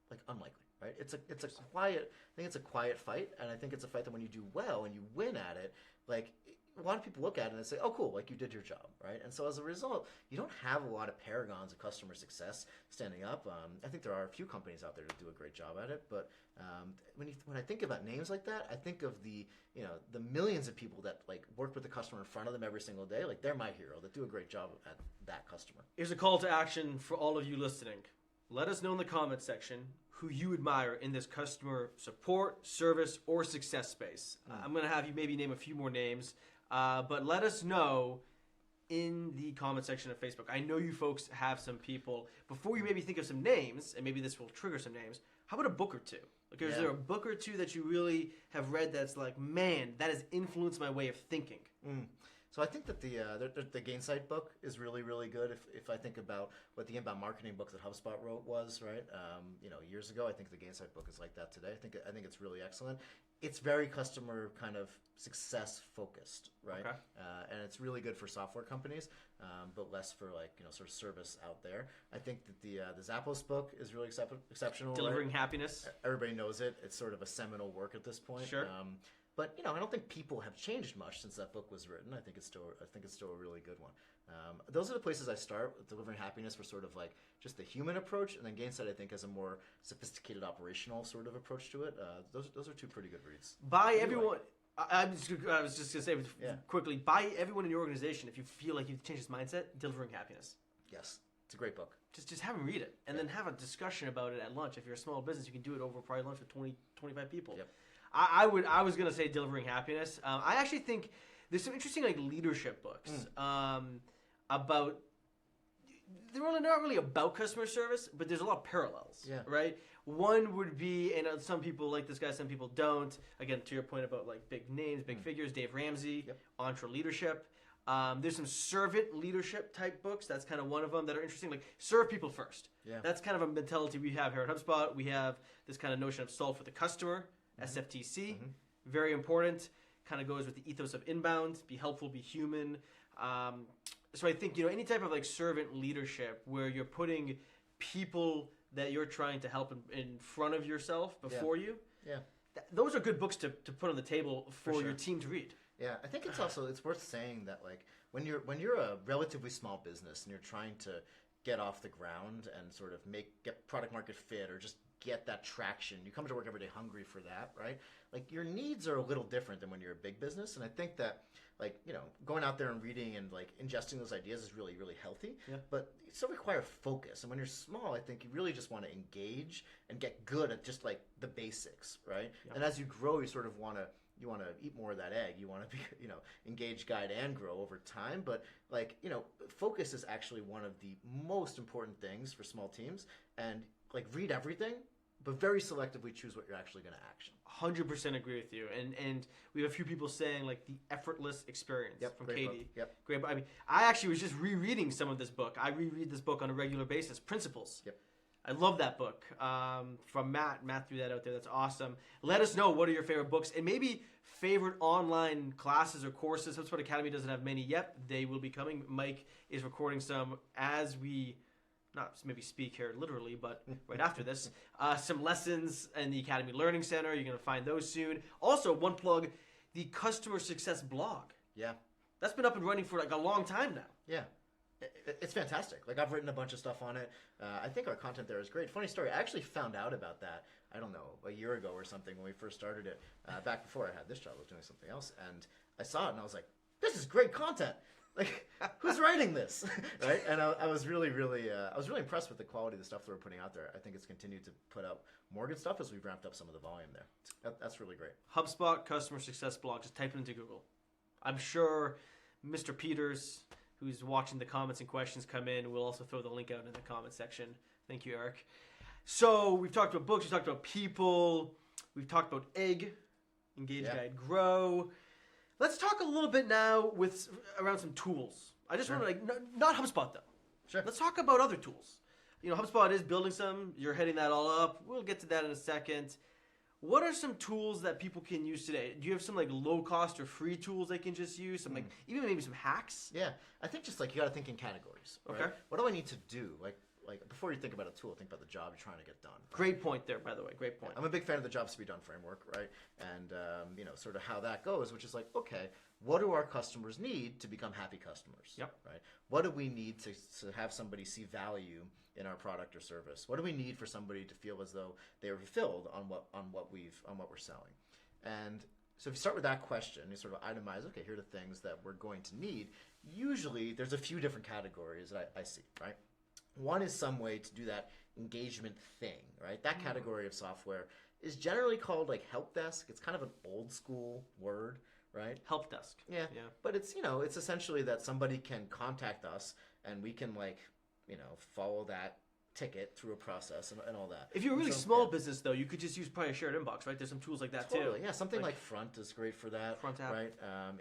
Speaker 2: Like, unlikely, right? It's a quiet. I think it's a quiet fight, and I think it's a fight that when you do well and you win at it, like, a lot of people look at it and they say, oh, cool, like, you did your job, right? And so as a result, you don't have a lot of paragons of customer success standing up. I think there are a few companies out there that do a great job at it, but when I think about names like that, I think of the millions of people that, like, work with the customer in front of them every single day. Like, they're my hero, that do a great job at that customer.
Speaker 1: Here's a call to action for all of you listening. Let us know in the comments section who you admire in this customer support, service, or success space. I'm going to have you maybe name a few more names. But let us know in the comment section of Facebook. I know you folks have some people. Before you maybe think of some names, and maybe this will trigger some names, how about a book or two? Like, is there a book or two that you really have read that's like, man, that has influenced my way of thinking?
Speaker 2: So I think that the Gainsight book is really, really good. If I think about what the inbound marketing book that HubSpot wrote was, right, years ago, I think the Gainsight book is like that today. I think it's really excellent. It's very customer kind of success focused, right?
Speaker 1: Okay.
Speaker 2: And it's really good for software companies, but less for, like, sort of service out there. I think that the Zappos book is really exceptional.
Speaker 1: Delivering
Speaker 2: right?
Speaker 1: Happiness.
Speaker 2: Everybody knows it. It's sort of a seminal work at this point.
Speaker 1: Sure.
Speaker 2: But I don't think people have changed much since that book was written. I think it's still a really good one. Those are the places I start with delivering happiness for sort of like just the human approach, and then Gainsight I think has a more sophisticated operational sort of approach to it. Those are two pretty good reads.
Speaker 1: Buy everyone. I was just gonna say quickly. Buy everyone in your organization if you feel like you've changed his mindset. Delivering Happiness.
Speaker 2: Yes, it's a great book.
Speaker 1: Just have him read it, and then have a discussion about it at lunch. If you're a small business, you can do it over probably lunch with 20, 25 people.
Speaker 2: Yep.
Speaker 1: I was gonna say Delivering Happiness. I actually think there's some interesting like leadership books about. They're not really about customer service, but there's a lot of parallels.
Speaker 2: Yeah.
Speaker 1: Right. One would be, and some people like this guy, some people don't. Again, to your point about like big names, big figures, Dave Ramsey, Entre Leadership. There's some servant leadership type books. That's kind of one of them that are interesting. Like serve people first. Yeah. That's kind of a mentality we have here at HubSpot. We have this kind of notion of solve for the customer, SFTC, very important. Kind of goes with the ethos of inbound, be helpful, be human. So I think any type of like servant leadership where you're putting people that you're trying to help in front of yourself before you. Yeah. Those are good books to put on the table for your team to read.
Speaker 2: Yeah, I think it's worth saying that like when you're a relatively small business and you're trying to get off the ground and sort of get product market fit or just get that traction, you come to work every day hungry for that, right? Like your needs are a little different than when you're a big business, and I think that like going out there and reading and like ingesting those ideas is really, really healthy. Yeah. But it still requires focus, and when you're small, I think you really just want to engage and get good at just like the basics, right? Yeah. And as you grow, you sort of want to eat more of that egg. You want to be, engage, guide, and grow over time. But like, focus is actually one of the most important things for small teams. And like, read everything, but very selectively choose what you're actually going to action.
Speaker 1: 100% agree with you. And we have a few people saying like the effortless experience from
Speaker 2: great
Speaker 1: Katie.
Speaker 2: Book. Yep.
Speaker 1: Great book. I mean, I actually was just rereading some of this book. I reread this book on a regular basis. Principles. Yep. I love that book from Matt. Matt threw that out there. That's awesome. Let us know what are your favorite books and maybe favorite online classes or courses. HubSpot Academy doesn't have many yet. They will be coming. Mike is recording some as we, not maybe speak here literally, but right after this. Some lessons in the Academy Learning Center. You're going to find those soon. Also, one plug, the Customer Success blog. Yeah. That's been up and running for like a long time now.
Speaker 2: Yeah. It's fantastic. Like I've written a bunch of stuff on it. I think our content there is great. Funny story. I actually found out about that, I don't know, a year ago or something when we first started it. Back before I had this job, I was doing something else, and I saw it and I was like, "This is great content. Like, who's writing this?" Right? And I was really impressed with the quality of the stuff that we're putting out there. I think it's continued to put out more good stuff as we've ramped up some of the volume there. That's really great.
Speaker 1: HubSpot Customer Success blog. Just type it into Google. I'm sure Mr. Peters, who's watching the comments and questions come in, we'll also throw the link out in the comment section. Thank you, Eric. So we've talked about books, we've talked about people, we've talked about egg, engage, guide, grow. Let's talk a little bit now around some tools. I just want to not HubSpot though. Sure. Let's talk about other tools. HubSpot is building some. You're heading that all up. We'll get to that in a second. What are some tools that people can use today? Do you have some like low cost or free tools they can just use? Some even maybe some hacks?
Speaker 2: Yeah, I think just like you got to think in categories. Right? Okay. What do I need to do? Like before you think about a tool, think about the job you're trying to get done. Right?
Speaker 1: Great point there, by the way. Great point.
Speaker 2: I'm a big fan of the jobs to be done framework, right? And sort of how that goes, which is like, okay, what do our customers need to become happy customers? Yep. Right. What do we need to have somebody see value in our product or service? What do we need for somebody to feel as though they are fulfilled on what we're selling? And so if you start with that question, you sort of itemize, okay, here are the things that we're going to need. Usually there's a few different categories that I see, right? One is some way to do that engagement thing, right? That category of software is generally called like help desk. It's kind of an old school word, right?
Speaker 1: Help desk.
Speaker 2: Yeah. But it's, it's essentially that somebody can contact us and we can follow that ticket through a process and all that.
Speaker 1: If you're a really small business, though, you could just use probably a shared inbox, right? There's some tools like that, too.
Speaker 2: Yeah, something like Front is great for that.
Speaker 1: Front app.
Speaker 2: Right?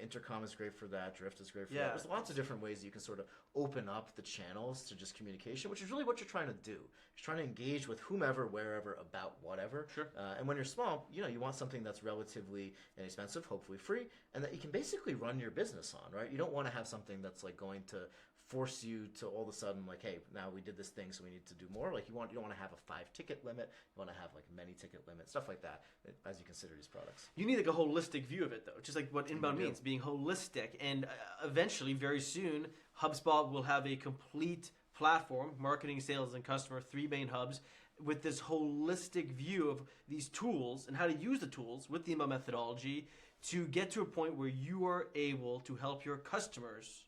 Speaker 2: Intercom is great for that. Drift is great for that. There's lots of different ways you can sort of open up the channels to just communication, which is really what you're trying to do. You're trying to engage with whomever, wherever, about whatever. Sure. And when you're small, you want something that's relatively inexpensive, hopefully free, and that you can basically run your business on, right? You don't want to have something that's like going to force you to all of a sudden like, hey, now we did this thing, so we need to do more. Like you don't want to have a 5-ticket limit. You want to have like many ticket limit, stuff like that, as you consider these products.
Speaker 1: You need like a holistic view of it, though, just like what inbound means, being holistic. And eventually, very soon, HubSpot will have a complete platform, marketing, sales, and customer, 3 main hubs, with this holistic view of these tools and how to use the tools with the inbound methodology to get to a point where you are able to help your customers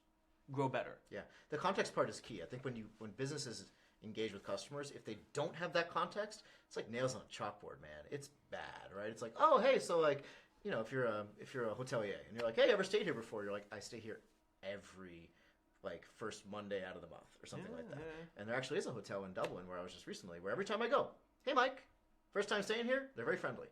Speaker 1: grow better.
Speaker 2: Yeah, the context part is key. I think when businesses engage with customers, if they don't have that context, it's like nails on a chalkboard, man. It's bad, right? It's like, oh, hey, so like, you know, if you're a hotelier and you're like, hey, ever stayed here before? You're like, I stay here every like first Monday out of the month or something like that. Yeah. And there actually is a hotel in Dublin where I was just recently, where every time I go, hey, Mike, first time staying here, they're very friendly.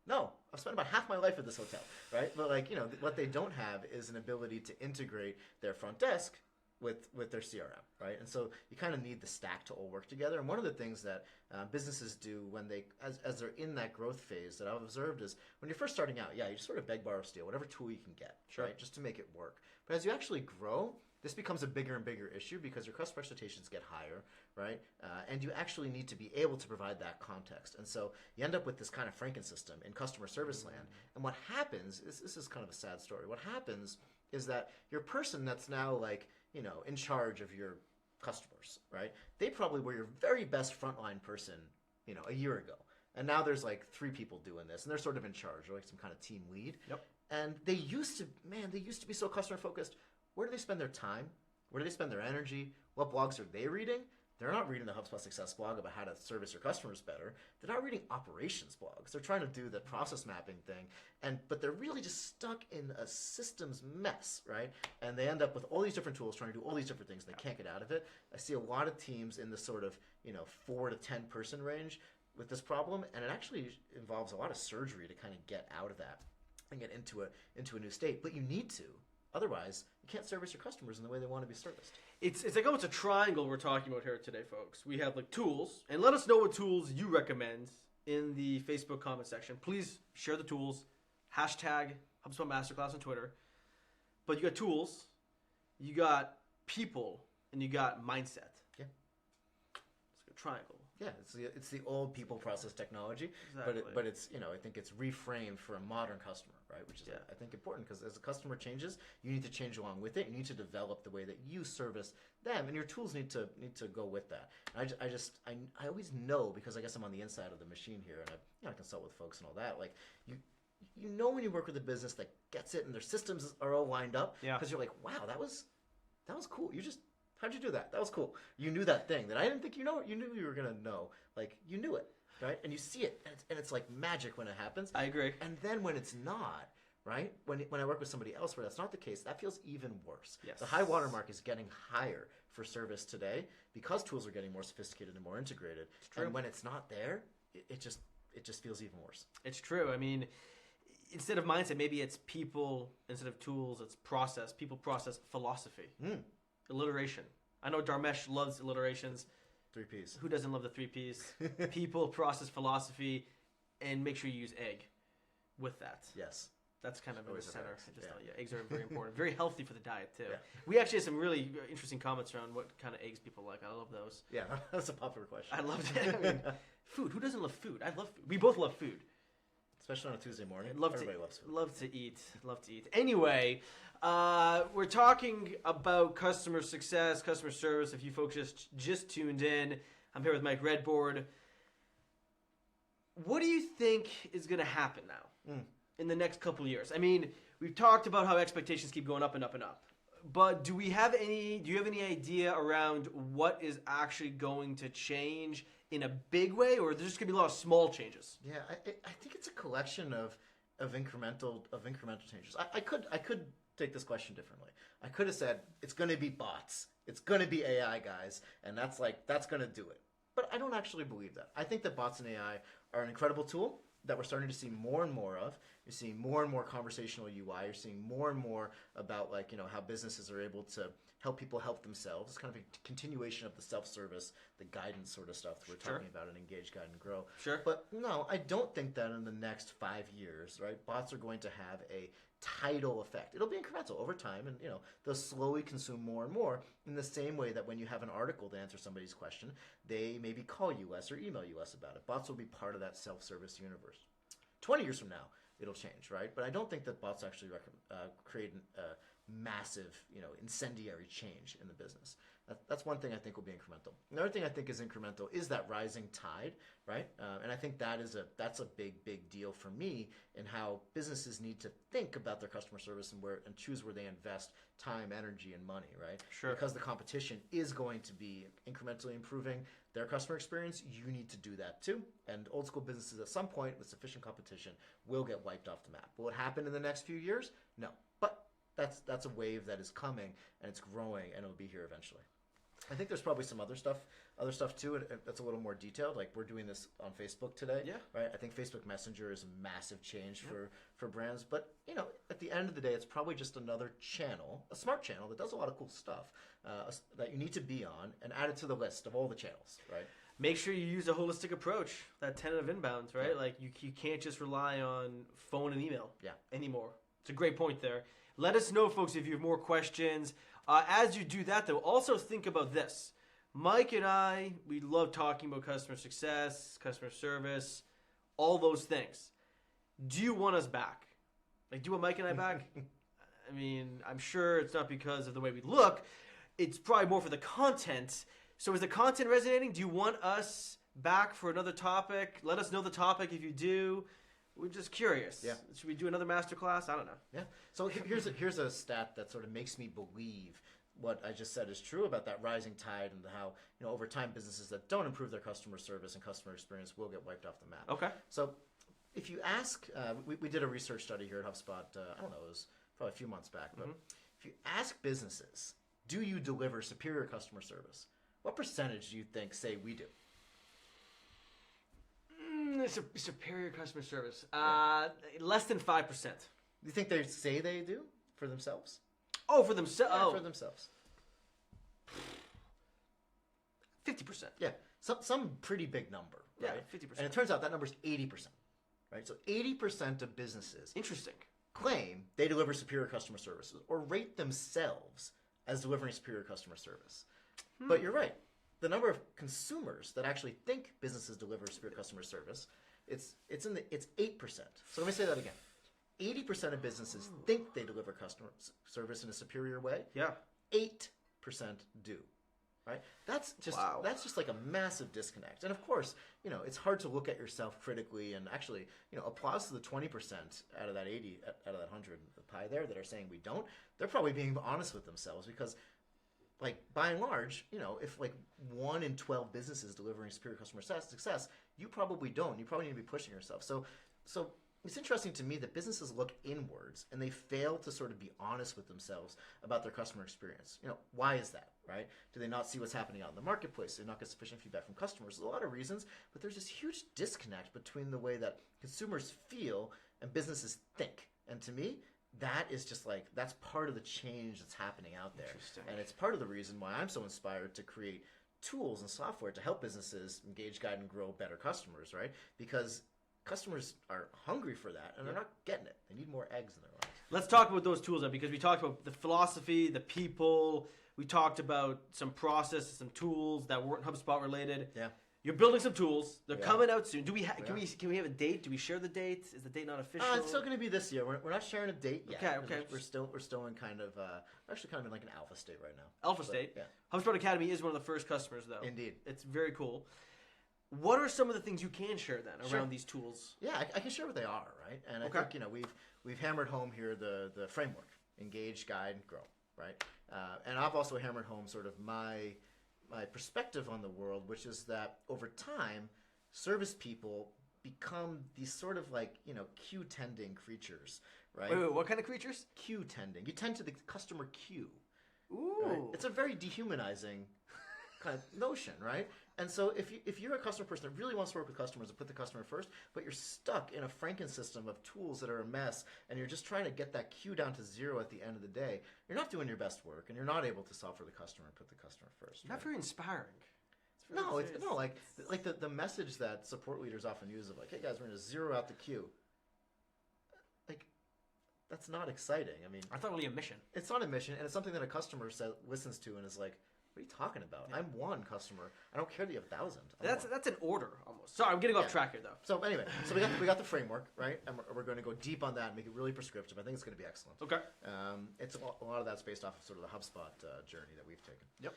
Speaker 2: No, I've spent about half my life at this hotel, right? But like, you know, what they don't have is an ability to integrate their front desk with their CRM, right? And so you kind of need the stack to all work together. And one of the things that businesses do when they, as they're in that growth phase that I've observed is when you're first starting out, yeah, you just sort of beg, borrow, steal, whatever tool you can get,
Speaker 1: sure,
Speaker 2: right? Just to make it work. But as you actually grow, this becomes a bigger and bigger issue because your customer expectations get higher, right? And you actually need to be able to provide that context. And so you end up with this kind of Franken system in customer service land. And what happens, this is kind of a sad story. What happens is that your person that's now like, you know, in charge of your customers, right? They probably were your very best frontline person, you know, a year ago. And now there's like 3 people doing this and they're sort of in charge. They're like some kind of team lead.
Speaker 1: Yep.
Speaker 2: And they used to be so customer focused. Where do they spend their time? Where do they spend their energy? What blogs are they reading? They're not reading the HubSpot Success blog about how to service your customers better. They're not reading operations blogs. They're trying to do the process mapping thing, but they're really just stuck in a systems mess, right? And they end up with all these different tools trying to do all these different things. They can't get out of it. I see a lot of teams in the sort of 4 to 10 person range with this problem, and it actually involves a lot of surgery to kind of get out of that and get into a new state. But you need to. Otherwise, you can't service your customers in the way they want to be serviced.
Speaker 1: It's like almost a triangle we're talking about here today, folks. We have like tools, and let us know what tools you recommend in the Facebook comment section. Please share the tools. Hashtag HubSpot Masterclass on Twitter. But you got tools, you got people, and you got mindset.
Speaker 2: Yeah.
Speaker 1: It's a triangle.
Speaker 2: Yeah, it's the old people process technology,
Speaker 1: exactly.
Speaker 2: but it's I think it's reframed for a modern customer, right? Which is I think important because as the customer changes, you need to change along with it. You need to develop the way that you service them, and your tools need to go with that. And I always know because I guess I'm on the inside of the machine here, and I consult with folks and all that. Like you know when you work with a business that gets it and their systems are all lined up, because you're like, wow, that was cool. How'd you do that? That was cool. You knew that thing that I didn't think you knew you were going to know. Like, you knew it, right? And you see it, and it's like magic when it happens.
Speaker 1: I agree.
Speaker 2: And then when it's not, right? When I work with somebody else where that's not the case, that feels even worse.
Speaker 1: Yes.
Speaker 2: The high watermark is getting higher for service today because tools are getting more sophisticated and more integrated.
Speaker 1: It's true.
Speaker 2: And when it's not there, it just feels even worse.
Speaker 1: It's true. I mean, instead of mindset, maybe it's people instead of tools. It's process. People, process, philosophy. Alliteration. I know Dharmesh loves alliterations.
Speaker 2: 3 Ps.
Speaker 1: Who doesn't love the 3 Ps? People, process, philosophy, and make sure you use egg with that.
Speaker 2: Yes.
Speaker 1: That's kind of in the
Speaker 2: Always
Speaker 1: center.
Speaker 2: eggs.
Speaker 1: Eggs are very important. Very healthy for the diet, too.
Speaker 2: Yeah.
Speaker 1: We actually had some really interesting comments around what kind of eggs people like. I love those.
Speaker 2: Yeah, that's a popular question.
Speaker 1: I loved it. I mean, food. Who doesn't love food? I love food. We both love food.
Speaker 2: Especially on a Tuesday morning.
Speaker 1: Everybody
Speaker 2: loves food.
Speaker 1: Love to eat. Love to eat. Anyway, we're talking about customer success, customer service. If you folks just tuned in, I'm here with Mike Redbord. What do you think is going to happen now in the next couple of years? I mean, we've talked about how expectations keep going up and up and up. But do you have any idea around what is actually going to change in a big way, or there's just going to be a lot of small changes?
Speaker 2: Yeah, I think it's a collection of incremental changes. I could take this question differently. I could have said it's going to be bots, it's going to be AI guys, and that's going to do it. But I don't actually believe that. I think that bots and AI are an incredible tool that we're starting to see more and more of. You're seeing more and more conversational UI. You're seeing more and more about how businesses are able to help people help themselves. It's kind of a continuation of the self-service, the guidance sort of stuff that we're talking about in Engage, Guide, and Grow.
Speaker 1: Sure.
Speaker 2: But no, I don't think that in the next 5 years, right, bots are going to have a tidal effect. It'll be incremental over time, and they'll slowly consume more and more, in the same way that when you have an article to answer somebody's question, they maybe call you less or email you less about it. Bots will be part of that self-service universe. 20 years from now, it'll change, right? But I don't think that bots actually create a massive, incendiary change in the business. That's one thing I think will be incremental. Another thing I think is incremental is that rising tide, right? And I think that's a big deal for me in how businesses need to think about their customer service and choose where they invest time, energy, and money, right?
Speaker 1: Sure.
Speaker 2: Because the competition is going to be incrementally improving their customer experience, you need to do that too. And old school businesses at some point with sufficient competition will get wiped off the map. Will it happen in the next few years? No. But that's a wave that is coming, and it's growing, and it'll be here eventually. I think there's probably some other stuff too that's a little more detailed. Like we're doing this on Facebook today, right? I think Facebook Messenger is a massive change for brands. But at the end of the day, it's probably just another channel, a smart channel that does a lot of cool stuff that you need to be on and add it to the list of all the channels, right?
Speaker 1: Make sure you use a holistic approach, that tenet of inbound, right? Like you can't just rely on phone and email anymore. It's a great point there. Let us know, folks, if you have more questions. As you do that, though, also think about this. Mike and I, we love talking about customer success, customer service, all those things. Do you want us back? Like, do you want Mike and I back? I mean, I'm sure it's not because of the way we look. It's probably more for the content. So is the content resonating? Do you want us back for another topic? Let us know the topic if you do. We're just curious. Yeah. Should we do another masterclass? I don't know. Yeah.
Speaker 2: So here's a stat that sort of makes me believe what I just said is true about that rising tide and how over time businesses that don't improve their customer service and customer experience will get wiped off the map.
Speaker 1: Okay.
Speaker 2: So if you ask, we did a research study here at HubSpot. I don't know, it was probably a few months back. But if you ask businesses, do you deliver superior customer service? What percentage do you think say we do?
Speaker 1: Superior customer service. Less than 5%.
Speaker 2: Do you think they say they do for themselves?
Speaker 1: Oh, for themselves.
Speaker 2: Yeah, for themselves.
Speaker 1: 50%.
Speaker 2: Yeah, some pretty big number. Right?
Speaker 1: Yeah, 50%.
Speaker 2: And it turns out that number is 80%. Right, so 80% of businesses claim they deliver superior customer services or rate themselves as delivering superior customer service. But you're right. The number of consumers that actually think businesses deliver superior customer service, it's 8%. So let me say that again. 80% of businesses think they deliver customer service in a superior way. Yeah. 8% do. Right? That's just like a massive disconnect. And of course, it's hard to look at yourself critically and actually, applause to the 20% out of that 80, out of that 100 pie there that are saying we don't. They're probably being honest with themselves because, like, by and large, if like 1 in 12 businesses delivering superior customer success, you probably don't. You probably need to be pushing yourself. So it's interesting to me that businesses look inwards and they fail to sort of be honest with themselves about their customer experience. Why is that, right? Do they not see what's happening out in the marketplace? Do they not get sufficient feedback from customers? There's a lot of reasons, but there's this huge disconnect between the way that consumers feel and businesses think. And to me, that is just that's part of the change that's happening out there. And it's part of the reason why I'm so inspired to create tools and software to help businesses engage, guide, and grow better customers, right? Because customers are hungry for that, and they're not getting it. They need more eggs in their lives.
Speaker 1: Let's talk about those tools then, because we talked about the philosophy, the people. We talked about some processes, some tools that weren't HubSpot related. Yeah. You're building some tools. They're coming out soon. Can we have a date? Do we share the date? Is the date not official?
Speaker 2: It's still going to be this year. We're not sharing a date yet.
Speaker 1: Okay.
Speaker 2: We're still in kind of actually kind of in like an alpha state right now.
Speaker 1: Alpha state. Yeah. HubSpot Academy is one of the first customers though.
Speaker 2: Indeed.
Speaker 1: It's very cool. What are some of the things you can share then around these tools?
Speaker 2: Yeah, I can share what they are, right? And I think we've hammered home here the framework: engage, guide, grow, right? And I've also hammered home sort of my perspective on the world, which is that over time, service people become these sort of queue tending creatures, right?
Speaker 1: Wait, what kind of creatures?
Speaker 2: Queue tending. You tend to the customer queue.
Speaker 1: Ooh.
Speaker 2: Right? It's a very dehumanizing kind of notion, right? And so if you're a customer person that really wants to work with customers and put the customer first, but you're stuck in a Franken system of tools that are a mess, and you're just trying to get that queue down to 0 at the end of the day, you're not doing your best work, and you're not able to solve for the customer and put the customer first.
Speaker 1: Not very inspiring.
Speaker 2: Like the message that support leaders often use of like, hey guys, we're going to 0 out the queue. Like, that's not exciting. I mean,
Speaker 1: I thought only a mission.
Speaker 2: It's not a mission, and it's something that a customer listens to and is like, what are you talking about? Yeah. I'm one customer. I don't care that you have 1,000.
Speaker 1: That's an order almost. Sorry, I'm getting off track here though.
Speaker 2: So anyway, we got the framework, right? And we're going to go deep on that and make it really prescriptive. I think it's going to be excellent.
Speaker 1: Okay.
Speaker 2: It's a lot of that's based off of sort of the HubSpot journey that we've taken.
Speaker 1: Yep.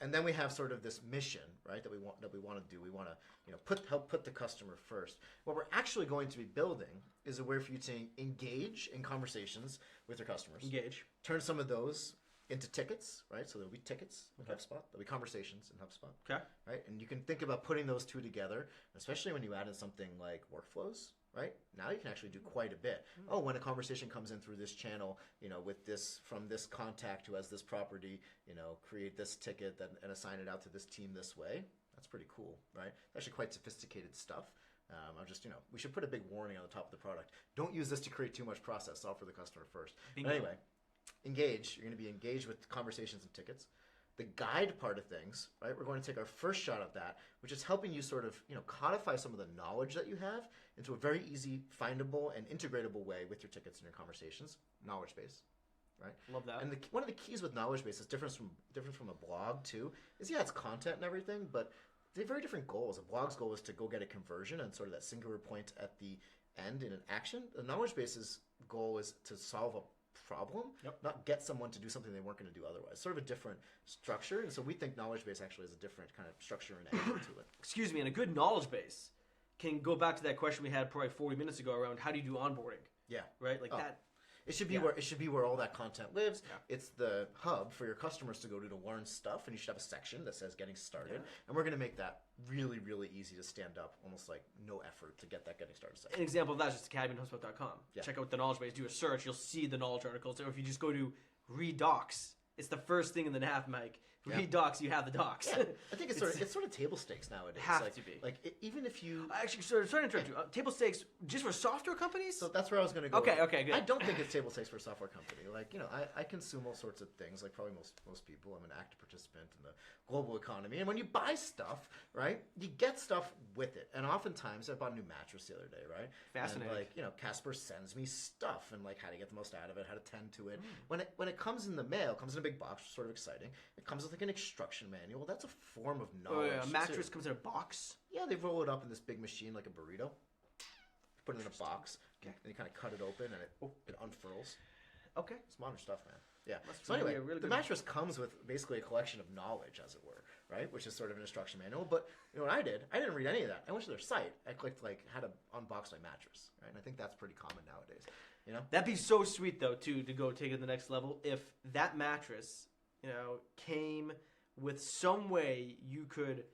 Speaker 2: And then we have sort of this mission, right? That we want to do. We want to help put the customer first. What we're actually going to be building is a way for you to engage in conversations with your customers.
Speaker 1: Engage.
Speaker 2: Turn some of those into tickets, right? So there'll be tickets in HubSpot. There'll be conversations in HubSpot.
Speaker 1: Okay.
Speaker 2: Right? And you can think about putting those two together, especially when you add in something like workflows, right? Now you can actually do quite a bit. Oh, when a conversation comes in through this channel, with this, from this contact who has this property, create this ticket and assign it out to this team this way. That's pretty cool, right? Actually quite sophisticated stuff. We should put a big warning on the top of the product. Don't use this to create too much process. Solve for the customer first. But anyway, engage. You're going to be engaged with conversations and tickets. The guide part of things, right? We're going to take our first shot at that, which is helping you sort of, codify some of the knowledge that you have into a very easy, findable, and integratable way with your tickets and your conversations. Knowledge base, right?
Speaker 1: Love that.
Speaker 2: And one of the keys with knowledge base is different from a blog too. It's content and everything, but they have very different goals. A blog's goal is to go get a conversion and sort of that singular point at the end in an action. The knowledge base's goal is to solve a problem, not get someone to do something they weren't going to do otherwise. Sort of a different structure, and so we think knowledge base actually has a different kind of structure and angle to it.
Speaker 1: Excuse me, and a good knowledge base can go back to that question we had probably 40 minutes ago around how do you do onboarding?
Speaker 2: Yeah.
Speaker 1: Right? Like that.
Speaker 2: It should be where all that content lives. Yeah. It's the hub for your customers to go to learn stuff, and you should have a section that says getting started. Yeah. And we're going to make that really, really easy to stand up, almost like no effort to get that getting started section.
Speaker 1: An example of that is just academy.hubspot.com. Yeah. Check out the knowledge base, do a search, you'll see the knowledge articles. Or if you just go to read docs, it's the first thing in the nav, Mike. Read docs, you have the docs.
Speaker 2: Yeah. I think it's sort of table stakes nowadays.
Speaker 1: Have to be.
Speaker 2: Like even if you
Speaker 1: actually sorry to interrupt you. Table stakes just for software companies.
Speaker 2: So that's where I was going to go.
Speaker 1: Okay, good.
Speaker 2: I don't think it's table stakes for a software company. Like I consume all sorts of things. Like probably most people. I'm an active participant in the global economy. And when you buy stuff, right, you get stuff with it. And oftentimes, I bought a new mattress the other day, right?
Speaker 1: Fascinating.
Speaker 2: And Casper sends me stuff and like how to get the most out of it, how to tend to it. When it comes in the mail, it comes in a big box, which is sort of exciting. It comes with like an instruction manual. That's a form of knowledge.
Speaker 1: A mattress comes in a box?
Speaker 2: Yeah, they roll it up in this big machine like a burrito. Put it in a box, and you kind of cut it open, and it unfurls.
Speaker 1: Okay.
Speaker 2: It's modern stuff, man. Yeah. So anyway, the mattress comes with basically a collection of knowledge, as it were, right? Which is sort of an instruction manual. But what I did, I didn't read any of that. I went to their site. I clicked like how to unbox my mattress, right? And I think that's pretty common nowadays.
Speaker 1: That'd be so sweet though, too, to go take it to the next level. If that mattress, came with some way you could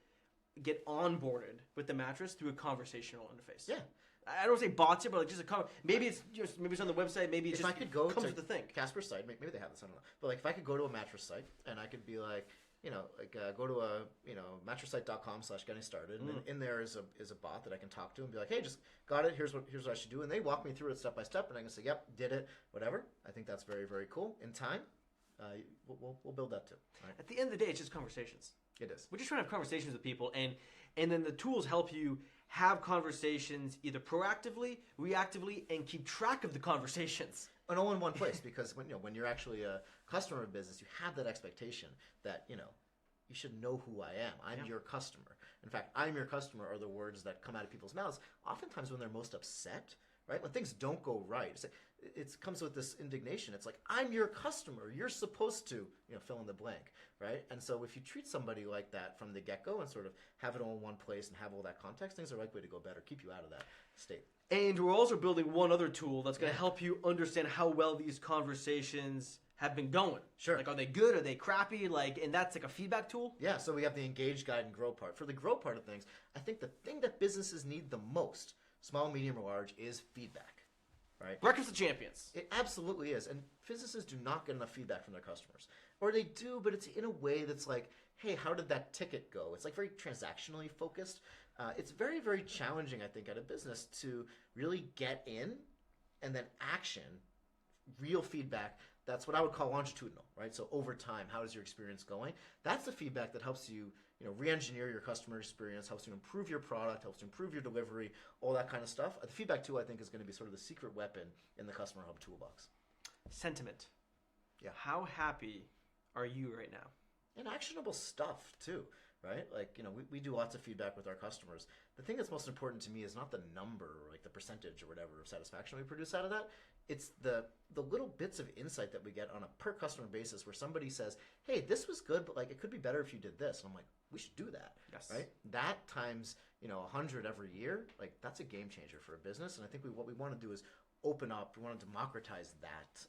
Speaker 1: get onboarded with the mattress through a conversational interface.
Speaker 2: Yeah.
Speaker 1: I don't say bots it, but like just maybe it's on the website. Maybe it's
Speaker 2: if I could go
Speaker 1: comes
Speaker 2: to
Speaker 1: with the thing.
Speaker 2: Casper's site, maybe they have this. I don't know. But like if I could go to a mattress site and I could be like, go to a mattressite.com/getting started, and then in there is a bot that I can talk to and be like, hey, just got it. Here's what I should do, and they walk me through it step by step, and I can say, yep, did it, whatever. I think that's very, very cool. In time, we'll build that too. Right?
Speaker 1: At the end of the day, it's just conversations.
Speaker 2: It is.
Speaker 1: We're just trying to have conversations with people, and then the tools help you have conversations either proactively, reactively, and keep track of the conversations.
Speaker 2: And all in one place, because when you're actually a customer of business, you have that expectation that you should know who I am. I'm your customer. In fact, I'm your customer are the words that come out of people's mouths. Oftentimes when they're most upset, right? When things don't go right, it comes with this indignation. It's like, I'm your customer. You're supposed to, fill in the blank, right? And so if you treat somebody like that from the get-go and sort of have it all in one place and have all that context, things are likely to go better, keep you out of that state.
Speaker 1: And we're also building one other tool that's going to help you understand how well these conversations have been going.
Speaker 2: Sure.
Speaker 1: Like, are they good? Are they crappy? And that's like a feedback tool?
Speaker 2: Yeah, so we have the engage, guide, and grow part. For the grow part of things, I think the thing that businesses need the most, small, medium, or large, is feedback. Right?
Speaker 1: Breakfast of champions.
Speaker 2: It absolutely is. And businesses do not get enough feedback from their customers. Or they do, but it's in a way that's like, hey, how did that ticket go? It's like very transactionally focused. It's very, very challenging, I think, at a business to really get in and then action real feedback. That's what I would call longitudinal, right? So over time, how is your experience going? That's the feedback that helps you, re-engineer your customer experience, helps you improve your product, helps you improve your delivery, all that kind of stuff. The feedback tool, I think, is going to be sort of the secret weapon in the Customer Hub toolbox.
Speaker 1: Sentiment.
Speaker 2: Yeah.
Speaker 1: How happy are you right now?
Speaker 2: And actionable stuff too, right? Like, we do lots of feedback with our customers. The thing that's most important to me is not the number or like the percentage or whatever of satisfaction we produce out of that. It's the little bits of insight that we get on a per customer basis where somebody says, hey, this was good, but like it could be better if you did this. And I'm like, we should do that.
Speaker 1: Yes.
Speaker 2: Right? That times, 100 every year, like that's a game changer for a business. And I think what we want to do is open up, we want to democratize that,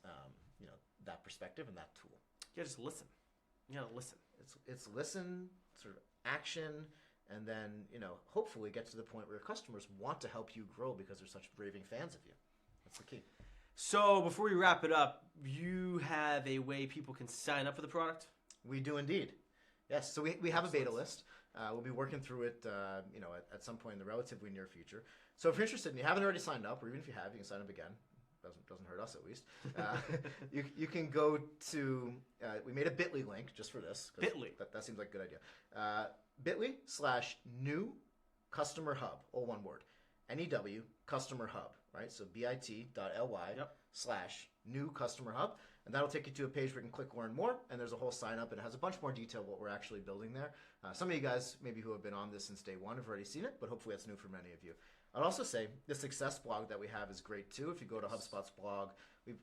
Speaker 2: that perspective and that tool.
Speaker 1: Yeah, just listen. You gotta listen.
Speaker 2: It's listen, sort of action, and then, hopefully get to the point where your customers want to help you grow because they're such raving fans of you. That's the key.
Speaker 1: So before we wrap it up, you have a way people can sign up for the product?
Speaker 2: We do indeed. Yes. So we have a beta list. We'll be working through it, at some point in the relatively near future. So if you're interested and you haven't already signed up, or even if you have, you can sign up again. Doesn't hurt us at least. You can go to, we made a bit.ly link just for this.
Speaker 1: Bit.ly.
Speaker 2: That seems like a good idea. bit.ly/new customer hub, all one word. NEW customer hub, right? So bit.ly/new customer hub. And that'll take you to a page where you can click learn more. And there's a whole sign up and it has a bunch more detail what we're actually building there. Some of you guys, maybe who have been on this since day one, have already seen it, but hopefully it's new for many of you. I'd also say the success blog that we have is great too. If you go to HubSpot's blog,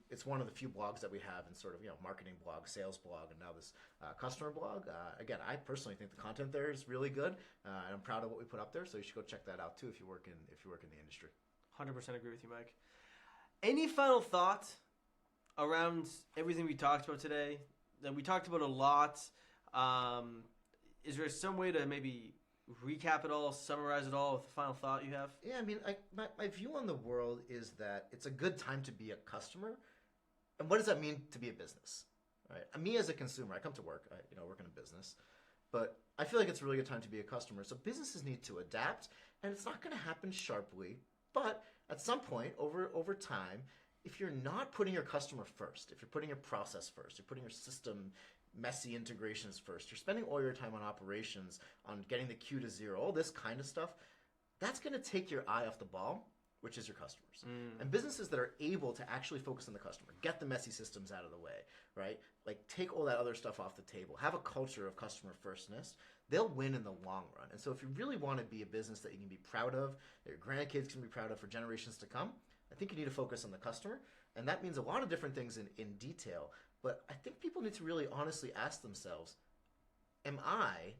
Speaker 2: it's one of the few blogs that we have in sort of, marketing blog, sales blog, and now this customer blog. Again, I personally think the content there is really good, and I'm proud of what we put up there. So you should go check that out too if you work in the industry. 100%
Speaker 1: agree with you, Mike. Any final thoughts around everything we talked about today? That we talked about a lot. Is there some way to maybe recap it all, summarize it all with the final thought you have?
Speaker 2: Yeah, I mean, my view on the world is that it's a good time to be a customer. And what does that mean to be a business? Right? Me as a consumer, I come to work, I work in a business, but I feel like it's a really good time to be a customer. So businesses need to adapt, and it's not going to happen sharply, but at some point over time, if you're not putting your customer first, if you're putting your process first, you're putting your system messy integrations first, you're spending all your time on operations, on getting the queue to zero, all this kind of stuff, that's going to take your eye off the ball, which is your customers. And businesses that are able to actually focus on the customer, get the messy systems out of the way, right? Like take all that other stuff off the table, have a culture of customer firstness, they'll win in the long run. And so if you really want to be a business that you can be proud of, that your grandkids can be proud of for generations to come, I think you need to focus on the customer. And that means a lot of different things in detail. But I think people need to really honestly ask themselves, am I,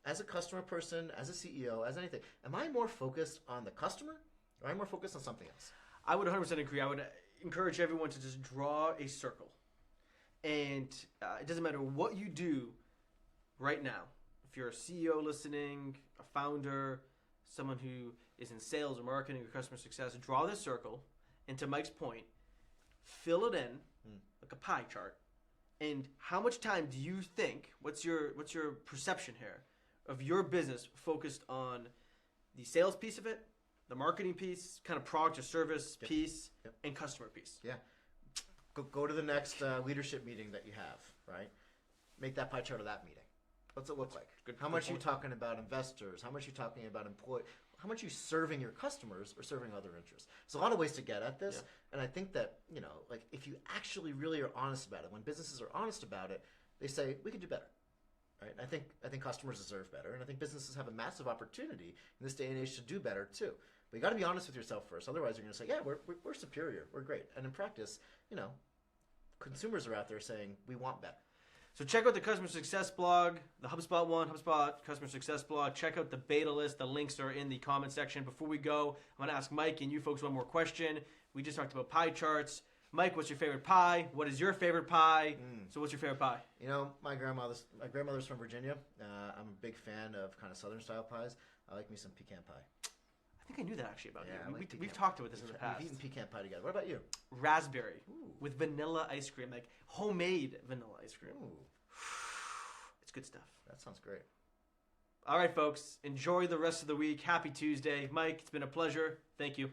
Speaker 2: as a customer person, as a CEO, as anything, am I more focused on the customer or am I more focused on something else?
Speaker 1: I would 100% agree. I would encourage everyone to just draw a circle. And it doesn't matter what you do right now. If you're a CEO listening, a founder, someone who is in sales or marketing or customer success, draw this circle. And to Mike's point, fill it in like a pie chart. And how much time do you think, what's your perception here of your business focused on the sales piece of it, the marketing piece, kind of product or service piece, and customer piece?
Speaker 2: Yeah. Go to the next leadership meeting that you have, right? Make that pie chart of that meeting. What's it look like? How much are you talking about investors? How much are you talking about employees? How much are you serving your customers or serving other interests? There's a lot of ways to get at this. Yeah. And I think that, like if you actually really are honest about it, when businesses are honest about it, they say, we could do better. Right? I think customers deserve better. And I think businesses have a massive opportunity in this day and age to do better too. But you got to be honest with yourself first. Otherwise, you're going to say, yeah, we're superior. We're great. And in practice, consumers are out there saying, we want better.
Speaker 1: So check out the Customer Success blog, the HubSpot one, HubSpot Customer Success blog. Check out the beta list. The links are in the comment section. Before we go, I'm going to ask Mike and you folks one more question. We just talked about pie charts. Mike, what's your favorite pie? What is your favorite pie? So what's your favorite pie?
Speaker 2: My grandmother's from Virginia. I'm a big fan of kind of Southern style pies. I like me some pecan pie.
Speaker 1: I think I knew that actually about you. We've talked about this in the past.
Speaker 2: We've eaten pecan pie together. What about you?
Speaker 1: Raspberry with vanilla ice cream, like homemade vanilla ice cream.
Speaker 2: Ooh.
Speaker 1: It's good stuff.
Speaker 2: That sounds great.
Speaker 1: All right, folks. Enjoy the rest of the week. Happy Tuesday. Mike, it's been a pleasure. Thank you.